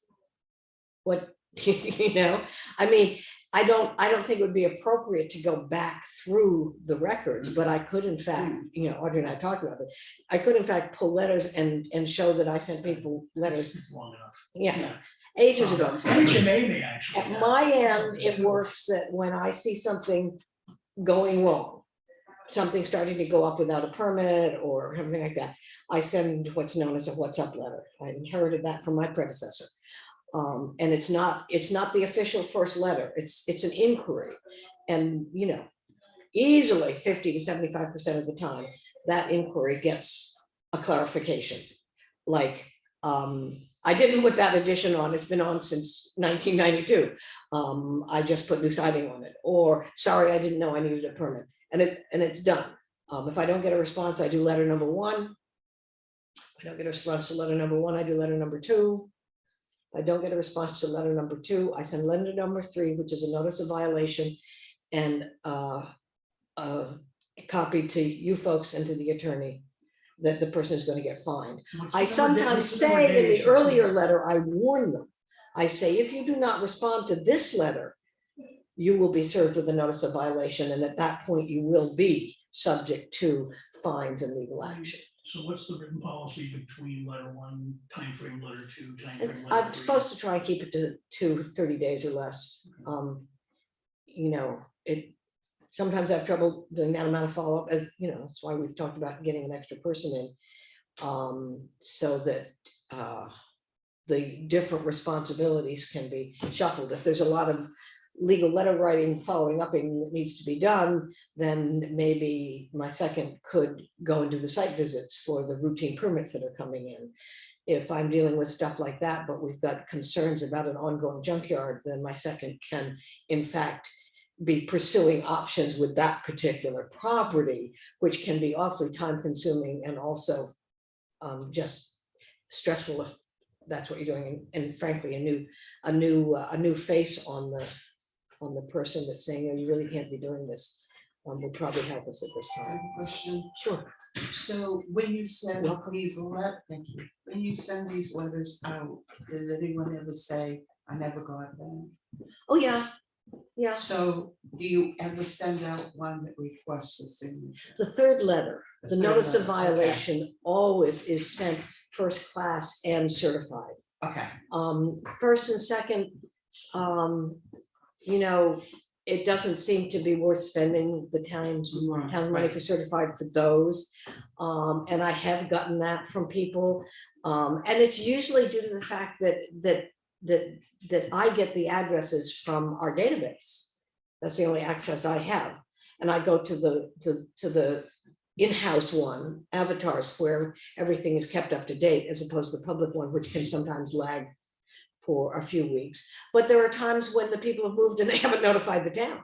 What, I mean, I don't think it would be appropriate to go back through the records, but I could in fact, Audrey and I talked about it. I could in fact pull letters and show that I sent people letters, It's long enough. yeah, ages ago. HMA may actually. At my end, it works that when I see something going wrong, something starting to go up without a permit or something like that, I send what's known as a what's up letter. I inherited that from my predecessor. And it's not the official first letter, it's an inquiry. And, easily 50 to 75% of the time, that inquiry gets a clarification. Like, I didn't put that addition on, it's been on since 1992. I just put new siding on it, or sorry, I didn't know I needed a permit, and it's done. If I don't get a response, I do letter number 1. If I don't get a response to letter number 1, I do letter number 2. If I don't get a response to letter number 2, I send letter number 3, which is a notice of violation, and a copy to you folks and to the attorney that the person is going to get fined. I sometimes say in the earlier letter, I warn them. I say, if you do not respond to this letter, you will be served with a notice of violation, and at that point, you will be subject to fines and legal action. So what's the written policy between letter 1, timeframe, letter 2, timeframe? It's, letter I'm 3? supposed to try and keep it to 30 days or less. It, sometimes I have trouble doing that amount of follow-up, as that's why we've talked about getting an extra person in. So that the different responsibilities can be shuffled. If there's a lot of legal letter writing, following up that needs to be done, then maybe my second could go and do the site visits for the routine permits that are coming in. If I'm dealing with stuff like that, but we've got concerns about an ongoing junkyard, then my second can, in fact, be pursuing options with that particular property, which can be awfully time consuming and also just stressful if that's what you're doing. And frankly, a new face on the person that's saying, oh, you really can't be doing this, would probably help us at this time. Question. Sure. So when you send these thank you, when you send these letters out, does anyone ever say, I never got them? Oh, yeah. Yeah. So do you ever send out one that requests a signature? The third letter, the third notice of letter, okay. violation always is sent first class and certified. Okay, First and second, you know, it doesn't seem to be worth spending the town money for certified for those. And I have gotten that from people. And it's usually due to the fact that I get the addresses from our database. That's the only access I have. And I go to the in-house one, avatars, where everything is kept up to date, as opposed to the public one, which can sometimes lag for a few weeks. But there are times when the people have moved and they haven't notified the town.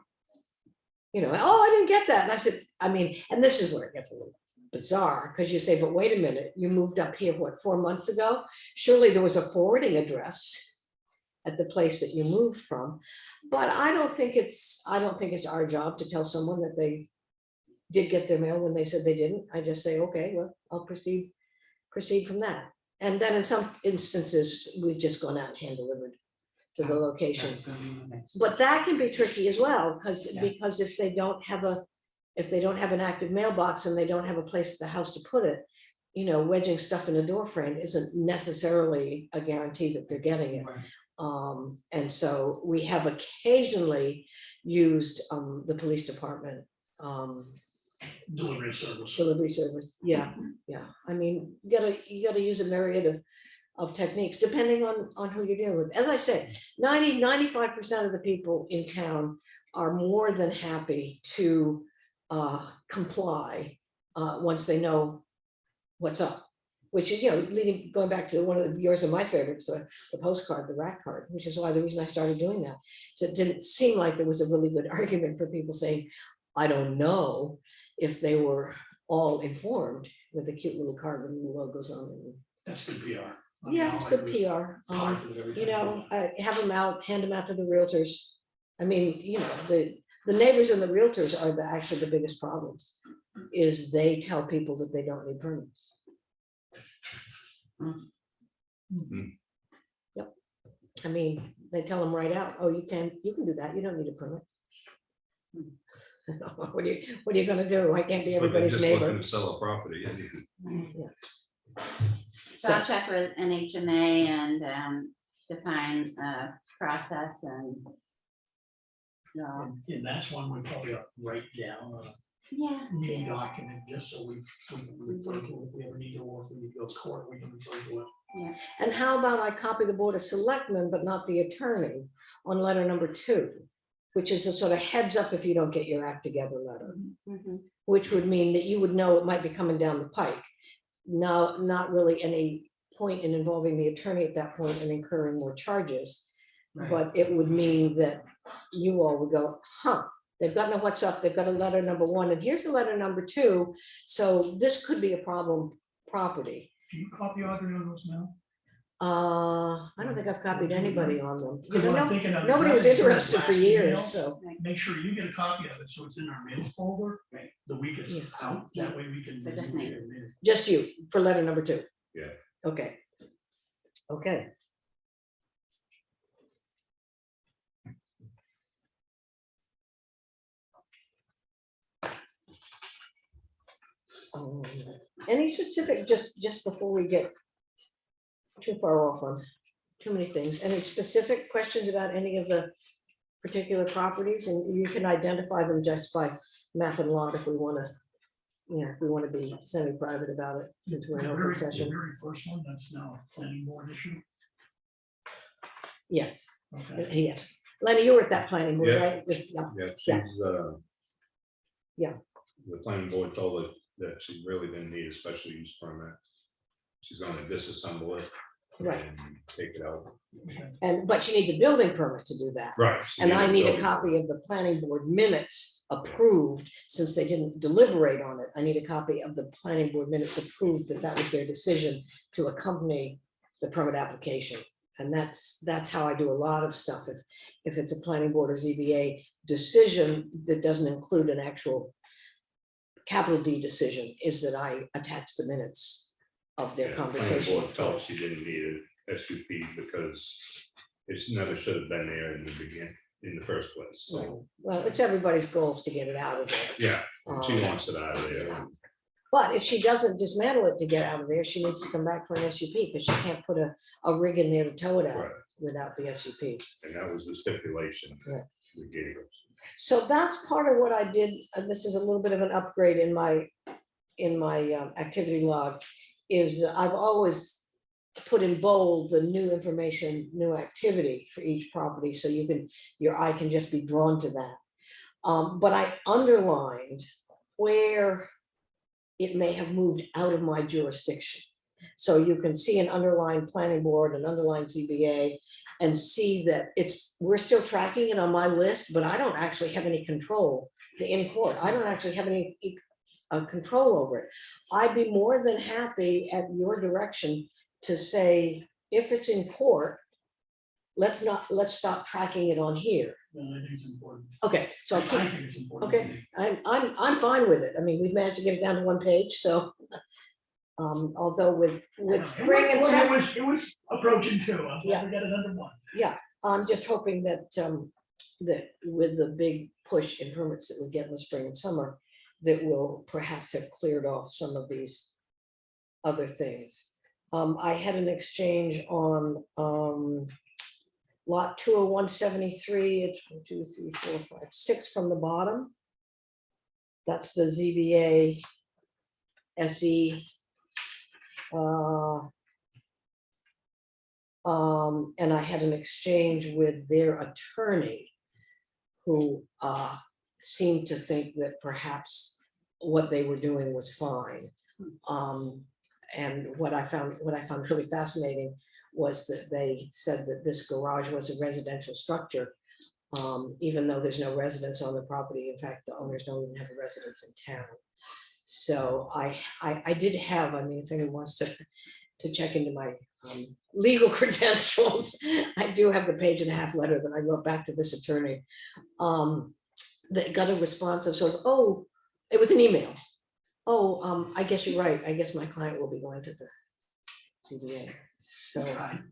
You know, oh, I didn't get that. And I said, I mean, and this is where it gets a little bizarre, because you say, but wait a minute, you moved up here, what, 4 months ago? Surely there was a forwarding address at the place that you moved from. But I don't think it's our job to tell someone that they did get their mail when they said they didn't. I just say, okay, well, I'll proceed from that. And then in some instances, we've just gone out and hand delivered to the location. that's gonna be the next. But that can be tricky as well, because Yeah. if they don't have an active mailbox and they don't have a place at the house to put it, you know, wedging stuff in a door frame isn't necessarily a guarantee that they're getting it. Right. And so we have occasionally used the police department Delivery service. delivery service. Yeah, yeah. I mean, you gotta use a myriad of techniques depending on who you're dealing with. As I say, 95% of the people in town are more than happy to comply once they know what's up. Which is, you know, going back to one of yours and my favorites, the postcard, the rack card, which is why the reason I started doing that. So it didn't seem like there was a really good argument for people saying, I don't know, if they were all informed with the cute little card with the logos on it. That's good PR. Yeah, it's good PR. You know, have them out, hand them out to the realtors. I mean, you know, the neighbors and the realtors are actually the biggest problems, is they tell people that they don't need permits. Yep. I mean, they tell them right out, oh, you can do that, you don't need a permit. What are you gonna do? I can't be But they're everybody's just neighbor. looking to sell a property. So I'll check with NHMA and define a process and. And that's one we probably ought to write down, Yeah. mini document, just so we refer to it if we ever need to, or if we need to go to court, we can refer to it. And how about I copy the Board of Selectmen, but not the attorney on letter number 2, which is a sort of heads up if you don't get your act together letter, Mhm. which would mean that you would know it might be coming down the pike. No, not really any point in involving the attorney at that point and incurring more charges. Right. But it would mean that you all would go, huh, they've got no what's up, they've got a letter number 1, and here's a letter number 2. So this could be a problem property. Do you copy Audrey on those now? I don't think I've copied anybody on them. You Because what I'm know, thinking of is nobody was rather than interested for last years, email, so. Make sure you get a copy of it, so it's in our mail folder, the week Yeah. it's out, that way we can. So just me. Just you for letter number 2. Yeah. Okay. Okay. Any specific, just before we get too far off on too many things, any specific questions about any of the particular properties? And you can identify them just by map and lot if we want to, if we want to be semi-private about it, since we're in The open very session. first one, that's now a planning board issue. Yes, Okay. yes. Lenny, you were at that planning board, Yeah. right? Yeah. Yeah, Yeah. she's, Yeah. The planning board told her that she really didn't need a special use permit. She's gonna disassemble it. Right. And take it out. But she needs a building permit to do that. Right. she And I needs need a building copy of the planning board minutes approved, since they didn't deliberate on it. I need a copy of the planning board minutes approved that that was their decision to accompany the permit application. And that's how I do a lot of stuff. If it's a planning board or ZBA decision that doesn't include an actual capital D decision, is that I attach the minutes of their Yeah, the planning conversation. board felt she didn't need a SUP because it never should have been there in the beginning, in the first place, so, Well, it's everybody's goals to get it out of there. yeah, she Um, wants it out of there. But if she doesn't dismantle it to get out of there, she needs to come back for an SUP, because she can't put a rig in there to tow it out Right. without the SUP. And that was the stipulation Yeah. we gave her. So that's part of what I did, and this is a little bit of an upgrade in my activity log, is I've always put in bold the new information, new activity for each property, so your eye can just be drawn to that. But I underlined where it may have moved out of my jurisdiction. So you can see an underlined planning board, an underlined ZBA, and see that we're still tracking it on my list, but I don't actually have any control, the in court, I don't actually have any control over it. I'd be more than happy at your direction to say, if it's in court, let's stop tracking it on here. No, I think it's important. Okay, so I'll I keep, think it's important. okay, I'm fine with it. I mean, we've managed to get it down to one page, so. Although with spring and summer, It was approaching two. I'm Yeah. glad we got it under one. I'm just hoping that that with the big push in permits that we get in the spring and summer, that will perhaps have cleared off some of these other things. I had an exchange on lot 20173, it's 1, 2, 3, 4, 5, 6 from the bottom. That's the ZBA SE. And I had an exchange with their attorney, who seemed to think that perhaps what they were doing was fine. And what I found really fascinating was that they said that this garage was a residential structure, even though there's no residence on the property. In fact, the owners don't even have a residence in town. So I did have, I mean, if anyone wants to check into my legal credentials, I do have the 1.5-page letter that I wrote back to this attorney, that got a response of sort of, oh, it was an email. Oh, I guess you're right. I guess my client will be going to the CBA. So,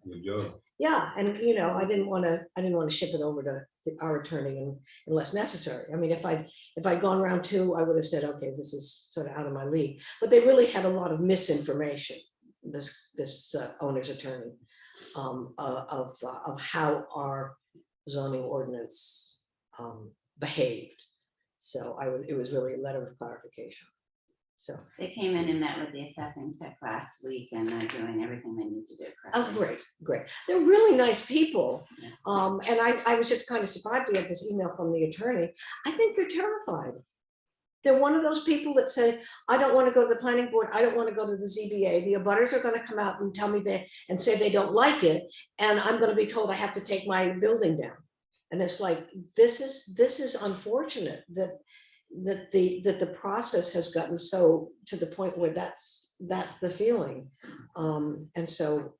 Good job. yeah, and I didn't want to ship it over to our attorney unless necessary. I mean, if I'd gone round 2, I would have said, okay, this is sort of out of my league. But they really had a lot of misinformation, this owner's attorney, of how our zoning ordinance behaved. So it was really a letter of clarification. So, They came in and met with the assessing tech last week and they're doing everything they need to do. oh, correctly. great. They're really nice people. Yeah. And I was just kind of surprised to get this email from the attorney. I think they're terrified. They're one of those people that say, I don't want to go to the planning board. I don't want to go to the ZBA. The abutters are going to come out and tell me and say they don't like it. And I'm going to be told I have to take my building down. And it's like, this is unfortunate that the process has gotten so to the point where that's the feeling. And so,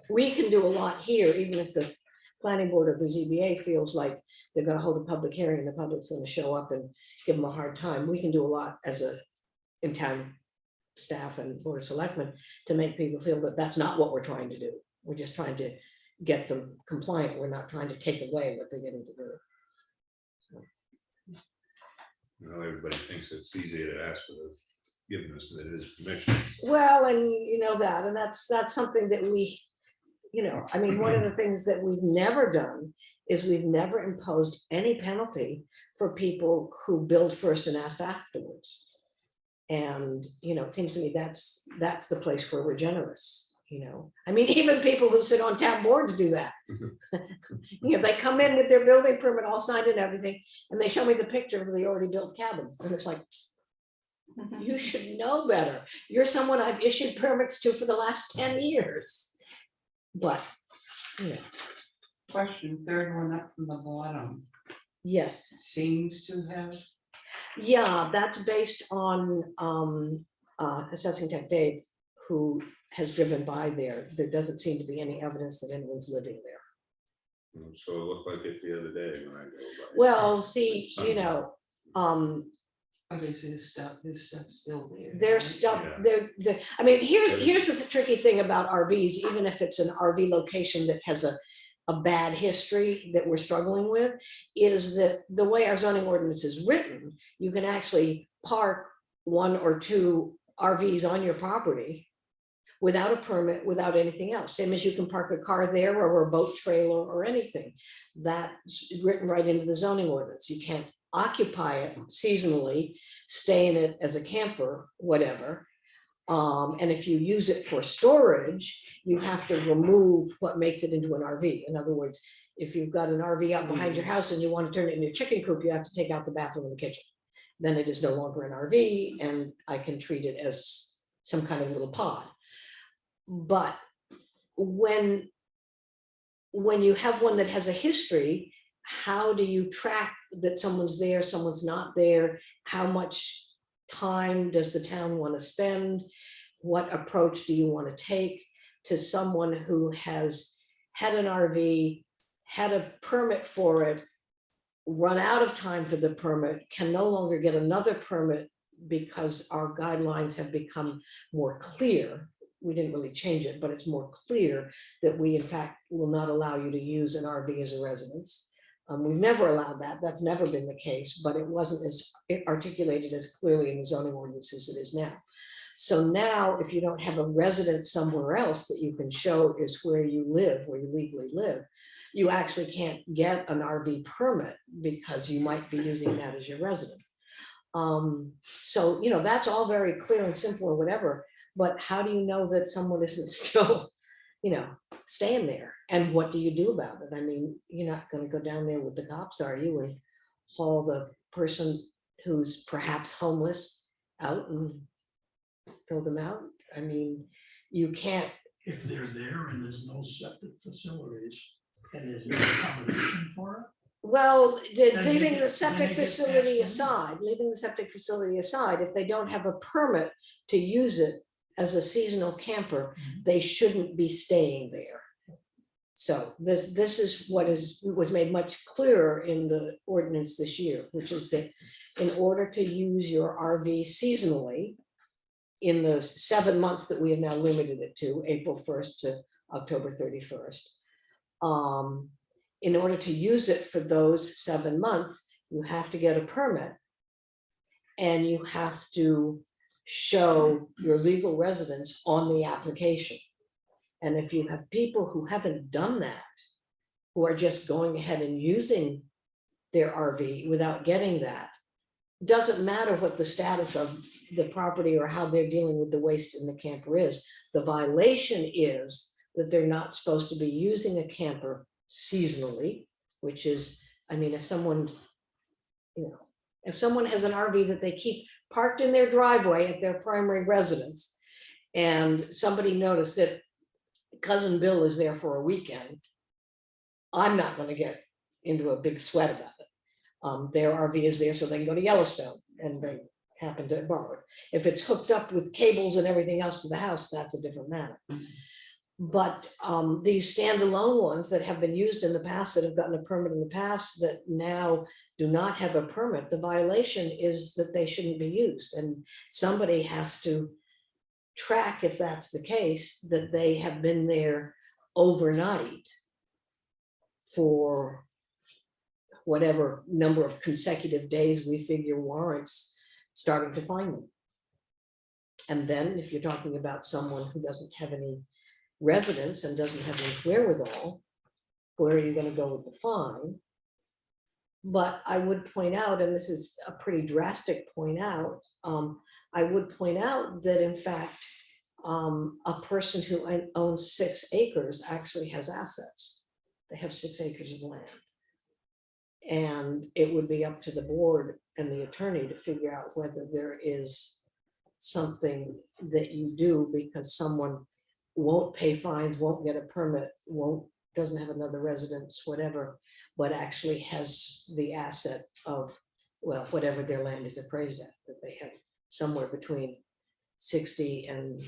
we can do a lot here, even if the planning board or the ZBA feels like they're gonna hold a public hearing and the public's gonna show up and give them a hard time. We can do a lot as in-town staff and board of selectmen to make people feel that that's not what we're trying to do. We're just trying to get them compliant. We're not trying to take away what they're getting to do. Everybody thinks it's easier to ask for the forgiveness than it is permission. Well, and and that's something that we, I mean, one of the things that we've never done is we've never imposed any penalty for people who build first and ask afterwards. And, it seems to me that's the place where we're generous. you know, I mean, even people who sit on town boards do that. You know, they come in with their building permit all signed and everything, and they show me the picture of the already built cabin, and it's like, you should know better. You're someone I've issued permits to for the last 10 years. But, you know, Question, third one up from the bottom, yes, seems to have, yeah, that's based on assessing tech Dave, who has driven by there. There doesn't seem to be any evidence that anyone's living there. So it looked like it the other day when I go by. Well, see, you know, obviously his stuff's still there. their right? stuff, Yeah. I mean, here's the tricky thing about RVs, even if it's an RV location that has a bad history that we're struggling with, is that the way our zoning ordinance is written, you can actually park 1 or 2 RVs on your property without a permit, without anything else, same as you can park a car there or a boat trailer or anything. That's written right into the zoning ordinance. You can't occupy it seasonally, stay in it as a camper, whatever. And if you use it for storage, you have to remove what makes it into an RV. In other words, if you've got an RV out behind your house and you want to turn it into a chicken coop, you have to take out the bathroom and the kitchen. Then it is no longer an RV, and I can treat it as some kind of little pod. But when you have one that has a history, how do you track that someone's there, someone's not there? How much time does the town want to spend? What approach do you want to take to someone who has had an RV, had a permit for it, run out of time for the permit, can no longer get another permit because our guidelines have become more clear? We didn't really change it, but it's more clear that we in fact will not allow you to use an RV as a residence. We've never allowed that. That's never been the case, but it wasn't as articulated as clearly in the zoning ordinance as it is now. So now, if you don't have a residence somewhere else that you can show is where you live, where you legally live, you actually can't get an RV permit because you might be using that as your residence. So, you know, that's all very clear and simple or whatever, but how do you know that someone isn't still, you know, staying there? And what do you do about it? I mean, you're not gonna go down there with the cops, are you, and haul the person who's perhaps homeless out and throw them out? I mean, you can't. If they're there and there's no septic facilities and there's no accommodation for it. Well, Then they leaving get- the then septic they get facility passed aside, if they don't have a permit to use it as a seasonal camper, they shouldn't be staying there. So this is what was made much clearer in the ordinance this year, which is that in order to use your RV seasonally, in the 7 months that we have now limited it to, April 1st to October 31st, in order to use it for those 7 months, you have to get a permit. And you have to show your legal residence on the application. And if you have people who haven't done that, who are just going ahead and using their RV without getting that, doesn't matter what the status of the property or how they're dealing with the waste in the camper is. The violation is that they're not supposed to be using a camper seasonally, which is, I mean, if someone, you know, if someone has an RV that they keep parked in their driveway at their primary residence, and somebody noticed that cousin Bill is there for a weekend, I'm not gonna get into a big sweat about it. Their RV is there so they can go to Yellowstone and they happen to borrow it. If it's hooked up with cables and everything else to the house, that's a different matter. But these standalone ones that have been used in the past, that have gotten a permit in the past, that now do not have a permit, the violation is that they shouldn't be used. And somebody has to track, if that's the case, that they have been there overnight for whatever number of consecutive days we figure warrants starting to fine them. And then if you're talking about someone who doesn't have any residence and doesn't have any wherewithal, where are you going to go with the fine? But I would point out, and this is a pretty drastic point out, I would point out that in fact, a person who owns 6 acres actually has assets. They have 6 acres of land. And it would be up to the board and the attorney to figure out whether there is something that you do because someone won't pay fines, won't get a permit, doesn't have another residence, whatever, but actually has the asset of, well, whatever their land is appraised at, that they have somewhere between 60 and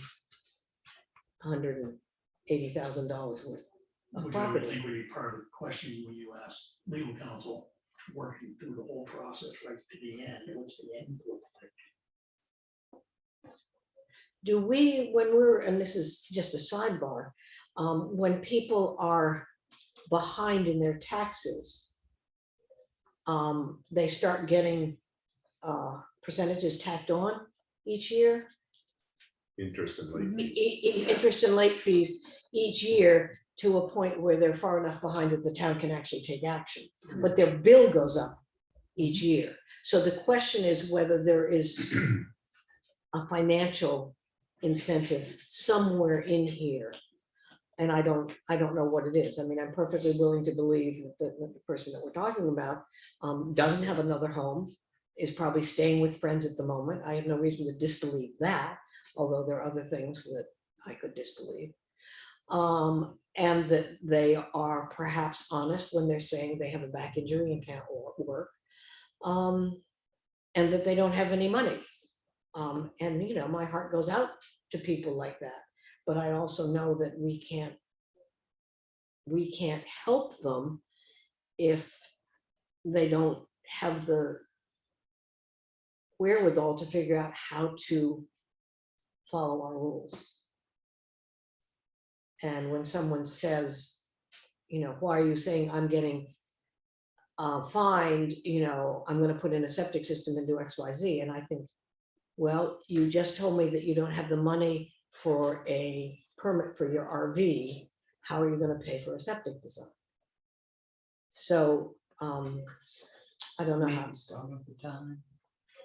$180,000 worth of Which I would property. think would be part of the question when you ask legal counsel, working through the whole process right to the end, what's the end look like? Do we, when we're, and this is just a sidebar, when people are behind in their taxes, they start getting percentages tacked on each year? Interest and late. Interest and late fees each year to a point where they're far enough behind that the town can actually take action. But their bill goes up each year. So the question is whether there is a financial incentive somewhere in here. And I don't know what it is. I mean, I'm perfectly willing to believe that the person that we're talking about doesn't have another home, is probably staying with friends at the moment. I have no reason to disbelieve that, although there are other things that I could disbelieve. And that they are perhaps honest when they're saying they have a back injury and can't work. And that they don't have any money. And you know, my heart goes out to people like that. But I also know that we can't help them if they don't have the wherewithal to figure out how to follow our rules. And when someone says, you know, why are you saying I'm getting fined, you know, I'm going to put in a septic system and do X, Y, Z. And I think, well, you just told me that you don't have the money for a permit for your RV. How are you going to pay for a septic design? So I don't know how.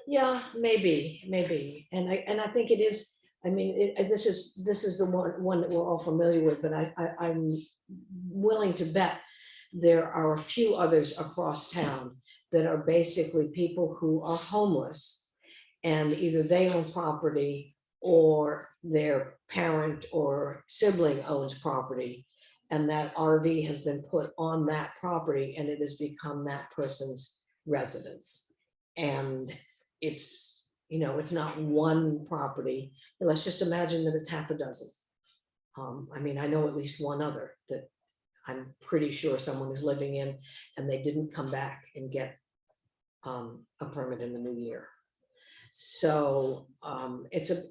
Yeah, maybe. And I think it is, I mean, this is the one that we're all familiar with, but I'm willing to bet there are a few others across town that are basically people who are homeless and either they own property or their parent or sibling owns property, and that RV has been put on that property and it has become that person's residence. And it's, you know, it's not one property. Let's just imagine that it's half a dozen. I mean, I know at least one other that I'm pretty sure someone is living in and they didn't come back and get a permit in the new year. So it's a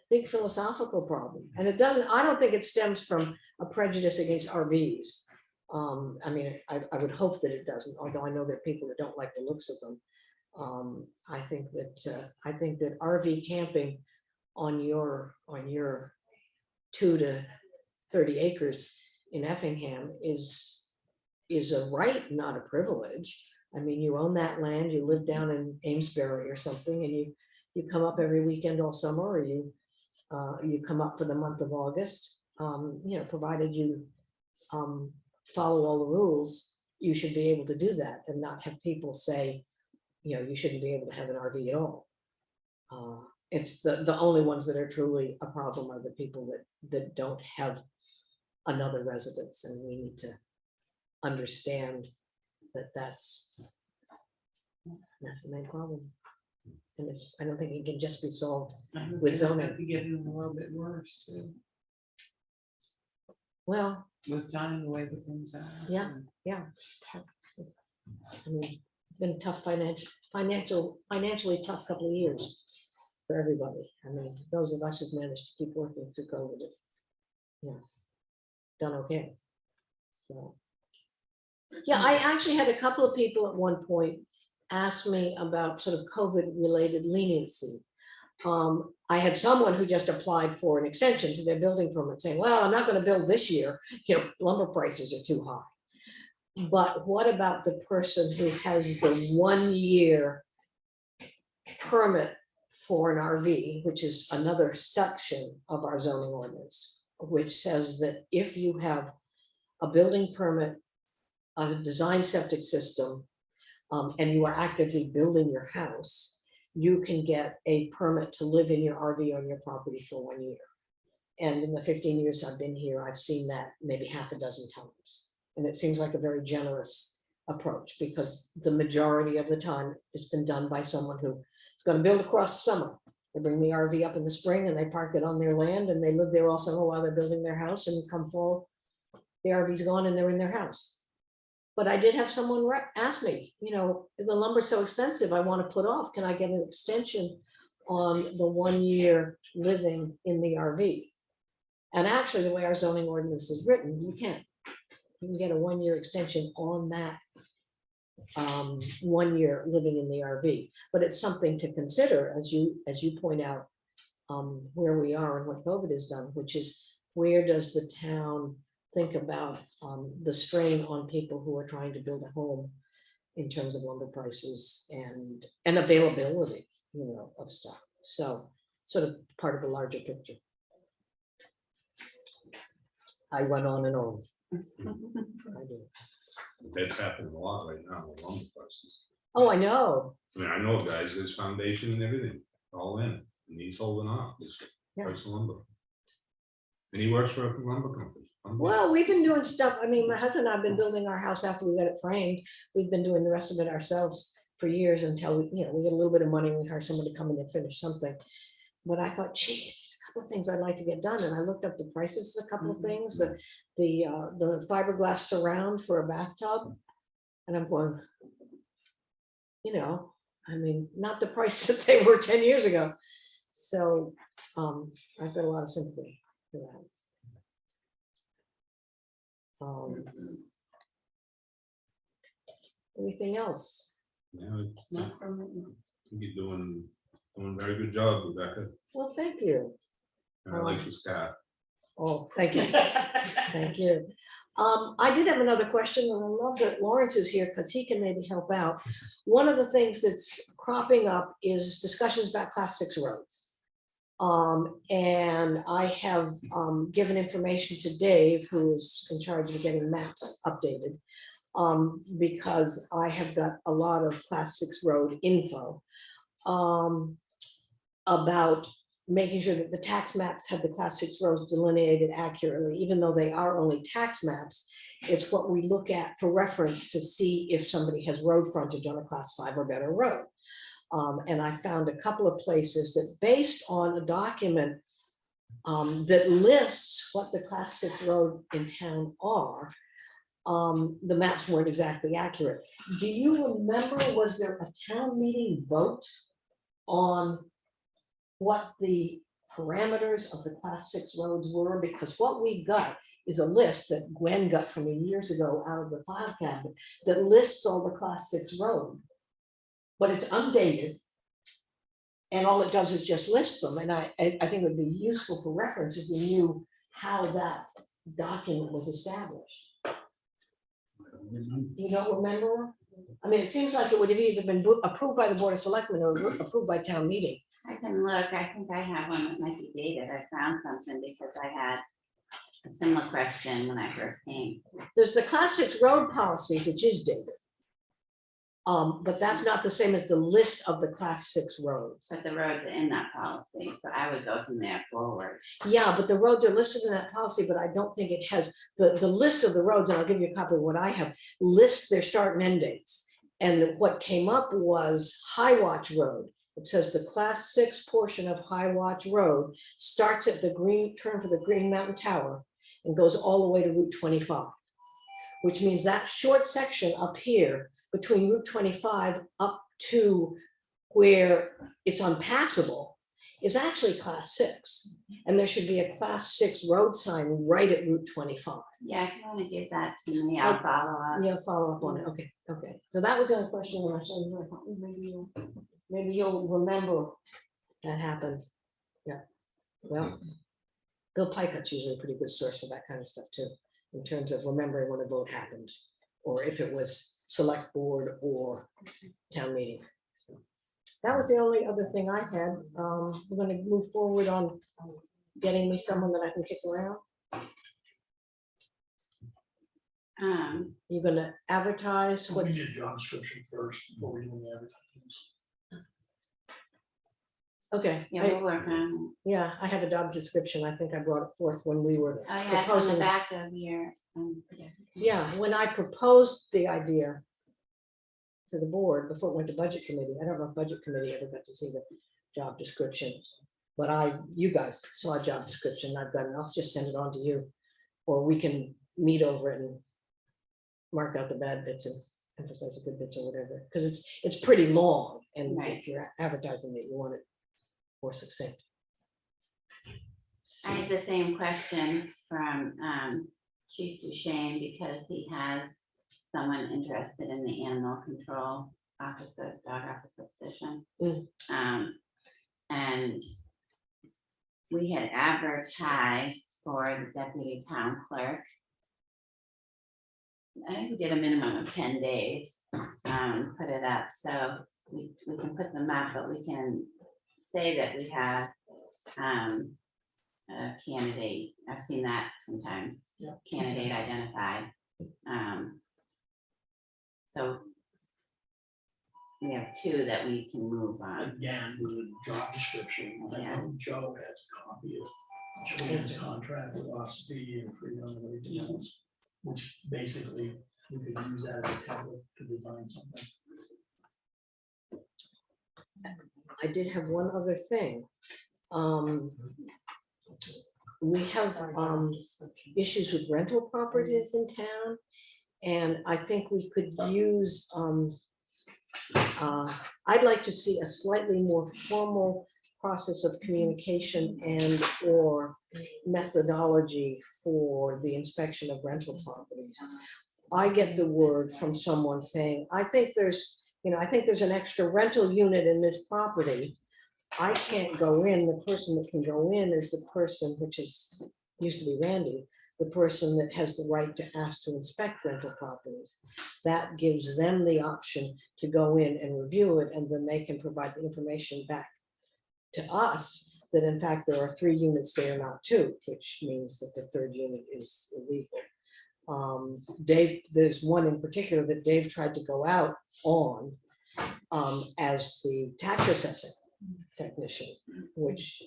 big philosophical problem, and it doesn't, I don't think it stems from a prejudice against RVs. I mean, I would hope that it doesn't, although I know there are people that don't like the looks of them. I think that RV camping on your 2 to 30 acres in Effingham is a right, not a privilege. I mean, you own that land, you live down in Amesbury or something, and you come up every weekend all summer, or you come up for the month of August. You know, provided you follow all the rules, you should be able to do that and not have people say, you know, you shouldn't be able to have an RV at all. It's the only ones that are truly a problem are the people that don't have another residence, and we need to understand that's the main problem. And I don't think it can just be solved with zoning. Might be getting a little bit worse too, Well, with time, the way the things are. yeah. I mean, it's been tough financially tough couple of years for everybody. I mean, those of us who've managed to keep working through COVID have, you know, done okay. So, yeah, I actually had a couple of people at one point ask me about sort of COVID related leniency. I had someone who just applied for an extension to their building permit saying, well, I'm not going to build this year, you know, lumber prices are too high. But what about the person who has the 1 year permit for an RV, which is another section of our zoning ordinance, which says that if you have a building permit, a design septic system, and you are actively building your house, you can get a permit to live in your RV on your property for 1 year. And in the 15 years I've been here, I've seen that maybe half a dozen times. And it seems like a very generous approach, because the majority of the time it's been done by someone who is going to build across the summer. They bring the RV up in the spring and they park it on their land and they live there all summer while they're building their house, and come fall, the RV's gone and they're in their house. But I did have someone ask me, you know, the lumber's so expensive, I want to put off, can I get an extension on the 1 year living in the RV? And actually, the way our zoning ordinance is written, you can. You can get a 1 year extension on that 1 year living in the RV. But it's something to consider, as you point out, where we are and what COVID has done, which is, where does the town think about the strain on people who are trying to build a home in terms of lumber prices and availability, you know, of stuff. So sort of part of the larger picture. I went on and on. I do. That's happening a lot right now, with lumber prices. Oh, I know. I mean, I know guys, his foundation and everything, all in, and he's holding off this Yeah. price of lumber. And he works for a lumber company. Well, we've been doing stuff. I mean, my husband and I have been building our house after we got it framed. We've been doing the rest of it ourselves for years until we, you know, we get a little bit of money, we hire someone to come in and finish something. But I thought, gee, there's a couple of things I'd like to get done. And I looked up the prices, of a couple of things, the fiberglass surround for a bathtub. And I'm going, you know, I mean, not the price that they were 10 years ago. So I've got a lot of sympathy for that. Anything else? Yeah, I think you're doing a very good job, Rebecca. Well, thank you. And I like your staff. Oh, thank you. Thank you. I did have another question, and I love that Lawrence is here because he can maybe help out. One of the things that's cropping up is discussions about Class 6 roads. And I have given information to Dave, who is in charge of getting maps updated, because I have got a lot of Class 6 road info about making sure that the tax maps have the Class 6 roads delineated accurately, even though they are only tax maps. It's what we look at for reference to see if somebody has road frontage on a Class 5 or better road. And I found a couple of places that, based on a document that lists what the Class 6 road in town are, the maps weren't exactly accurate. Do you remember, was there a town meeting vote on what the parameters of the Class 6 roads were? Because what we've got is a list that Gwen got from me years ago out of the file cabinet that lists all the Class 6 road, but it's undated. And all it does is just list them. And I think it would be useful for reference if we knew how that document was established. You don't remember? I mean, it seems like it would have either been approved by the Board of Selectmen or approved by town meeting. I can look, I think I have one that might be dated. I found something because I had a similar question when I first came. There's the Class 6 road policy, which is dated. But that's not the same as the list of the Class 6 roads. But the roads are in that policy, so I would go from there forward. Yeah, but the roads are listed in that policy, but I don't think it has, the list of the roads, and I'll give you a copy of what I have, lists their start and end dates. And what came up was High Watch Road. It says the Class 6 portion of High Watch Road starts at the green turn for the Green Mountain Tower and goes all the way to Route 25, which means that short section up here between Route 25 up to where it's unpassable is actually Class 6. And there should be a Class 6 road sign right at Route 25. Yeah, if you want to give that to me, I'll follow up. Yeah, follow up on it. Okay, okay. So that was the other question when I saw you. I thought, maybe you'll remember that happened. Yeah. Well, Bill Pikett's usually a pretty good source for that kind of stuff too, in terms of remembering when a vote happened, or if it was select board or town meeting. So, That was the only other thing I had. We're gonna move forward on getting me someone that I can kick around. You're gonna advertise We what's, need a job description first before we do the advertisements. okay. Yeah, we'll work on. Yeah, I have a job description. I think I brought it forth when we were Oh, yeah, it's on the proposing. back of your. Yeah, when I proposed the idea to the board before it went to budget committee, I don't know if budget committee ever got to see the job description. But you guys saw a job description. I've got it. I'll just send it on to you. Or we can meet over it and mark out the bad bits and emphasize the good bits or whatever, because it's pretty long. And Right. if you're advertising it, you want it more succinct. I had the same question from Chief Duchesne because he has someone interested in the animal control officer, dog officer position. And we had advertised for the deputy town clerk. I think we did a minimum of 10 days, put it up, so we can put them up, but we can say that we have a candidate. I've seen that sometimes, Yeah. candidate identified. So we have 2 that we can move on. Again, with a job description, I Yeah. know Joe has a copy of Joanne's contract with OSP and Freedom and everything else, which basically we could use that as a template to design something. I did have one other thing. We have issues with rental properties in town. And I think we could use, I'd like to see a slightly more formal process of communication and or methodology for the inspection of rental properties. I get the word from someone saying, I think there's an extra rental unit in this property. I can't go in. The person that can go in is the person, which used to be Randy, the person that has the right to ask to inspect rental properties. That gives them the option to go in and review it, and then they can provide the information back to us that in fact there are 3 units there, not 2, which means that the 3rd unit is illegal. Dave, there's one in particular that Dave tried to go out on as the tax assessing technician, which,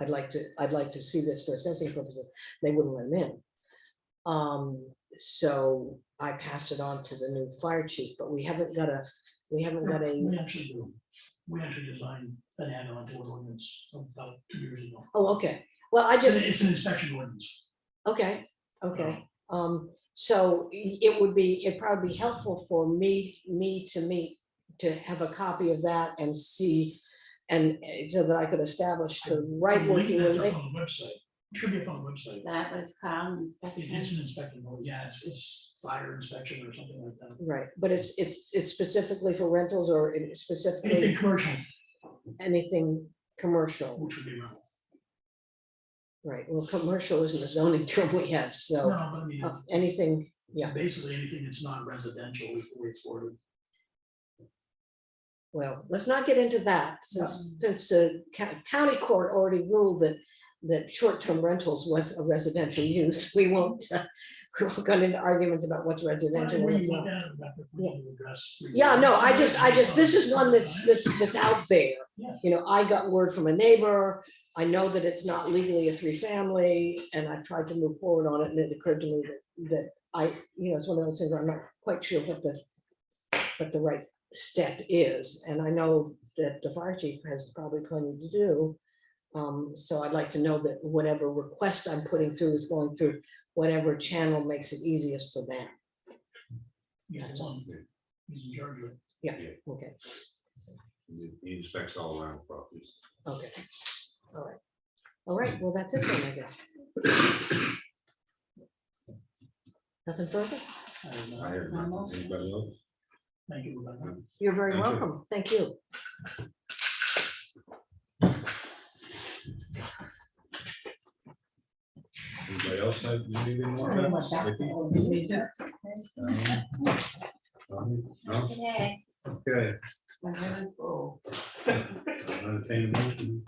I'd like to see this for assessing purposes. They wouldn't let him in. So I passed it on to the new fire chief, but we haven't got a. We actually do. We actually designed an add-on to an ordinance about 2 years ago. Oh, okay. Well, It's an inspection ordinance. okay. So it'd probably be helpful for me to meet, to have a copy of that and see, and so that I could establish the right working That's with up on the website. Should be up on the website. That was called It's inspection. an inspection, yeah, it's fire inspection or something like that. Right, but it's specifically for rentals or specifically Anything commercial, anything commercial, which would be wrong. right? Well, commercial isn't a zoning term we have, No, so but I mean, anything, yeah. basically anything that's not residential is the way it's worded. Well, let's not get into that, since the county court already ruled that short-term rentals was a residential use. We won't go into arguments about what's residential and what's not. Yeah, no, I just, this is one that's out there. Yeah. I got word from a neighbor. I know that it's not legally a 3-family, and I've tried to move forward on it, and it occurred to me that it's one of those things where I'm not quite sure what the right step is, and I know that the fire chief has probably plenty to do. So I'd like to know that whatever request I'm putting through is going through whatever channel makes it easiest for them. Yeah, it's on, he's in charge of it. Yeah, okay, He inspects all around properties. okay. All right, well, that's it then, I guess. Nothing further? I heard nothing. Anybody else? Thank you, Rebecca. You're very Thank you. welcome, thank you. Anybody else have anything more? Okay. Okay. My hands full. Entertain a motion.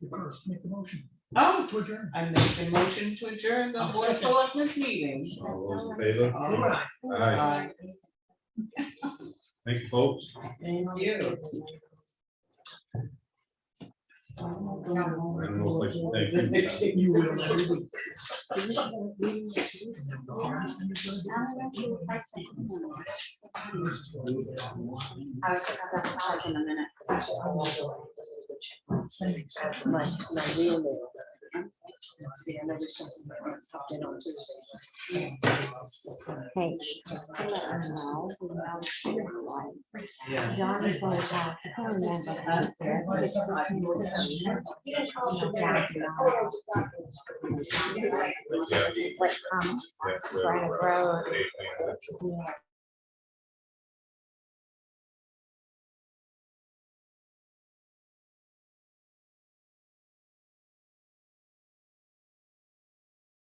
You first, make the motion. Oh, To adjourn. I make a motion to adjourn the I'll board of second. selectmen's meeting. All those in favor? Alright. Aye. Thank you, folks. Thank you. I don't know if I should thank you. You will every week. I was just gonna pause in a minute. My real name. See, I know there's something that I popped in on Tuesday. Hey, just to let her know, we know she was Yeah. John is going to have, I can't remember. Yeah. Like, Yeah, Right, road. yeah. Yeah.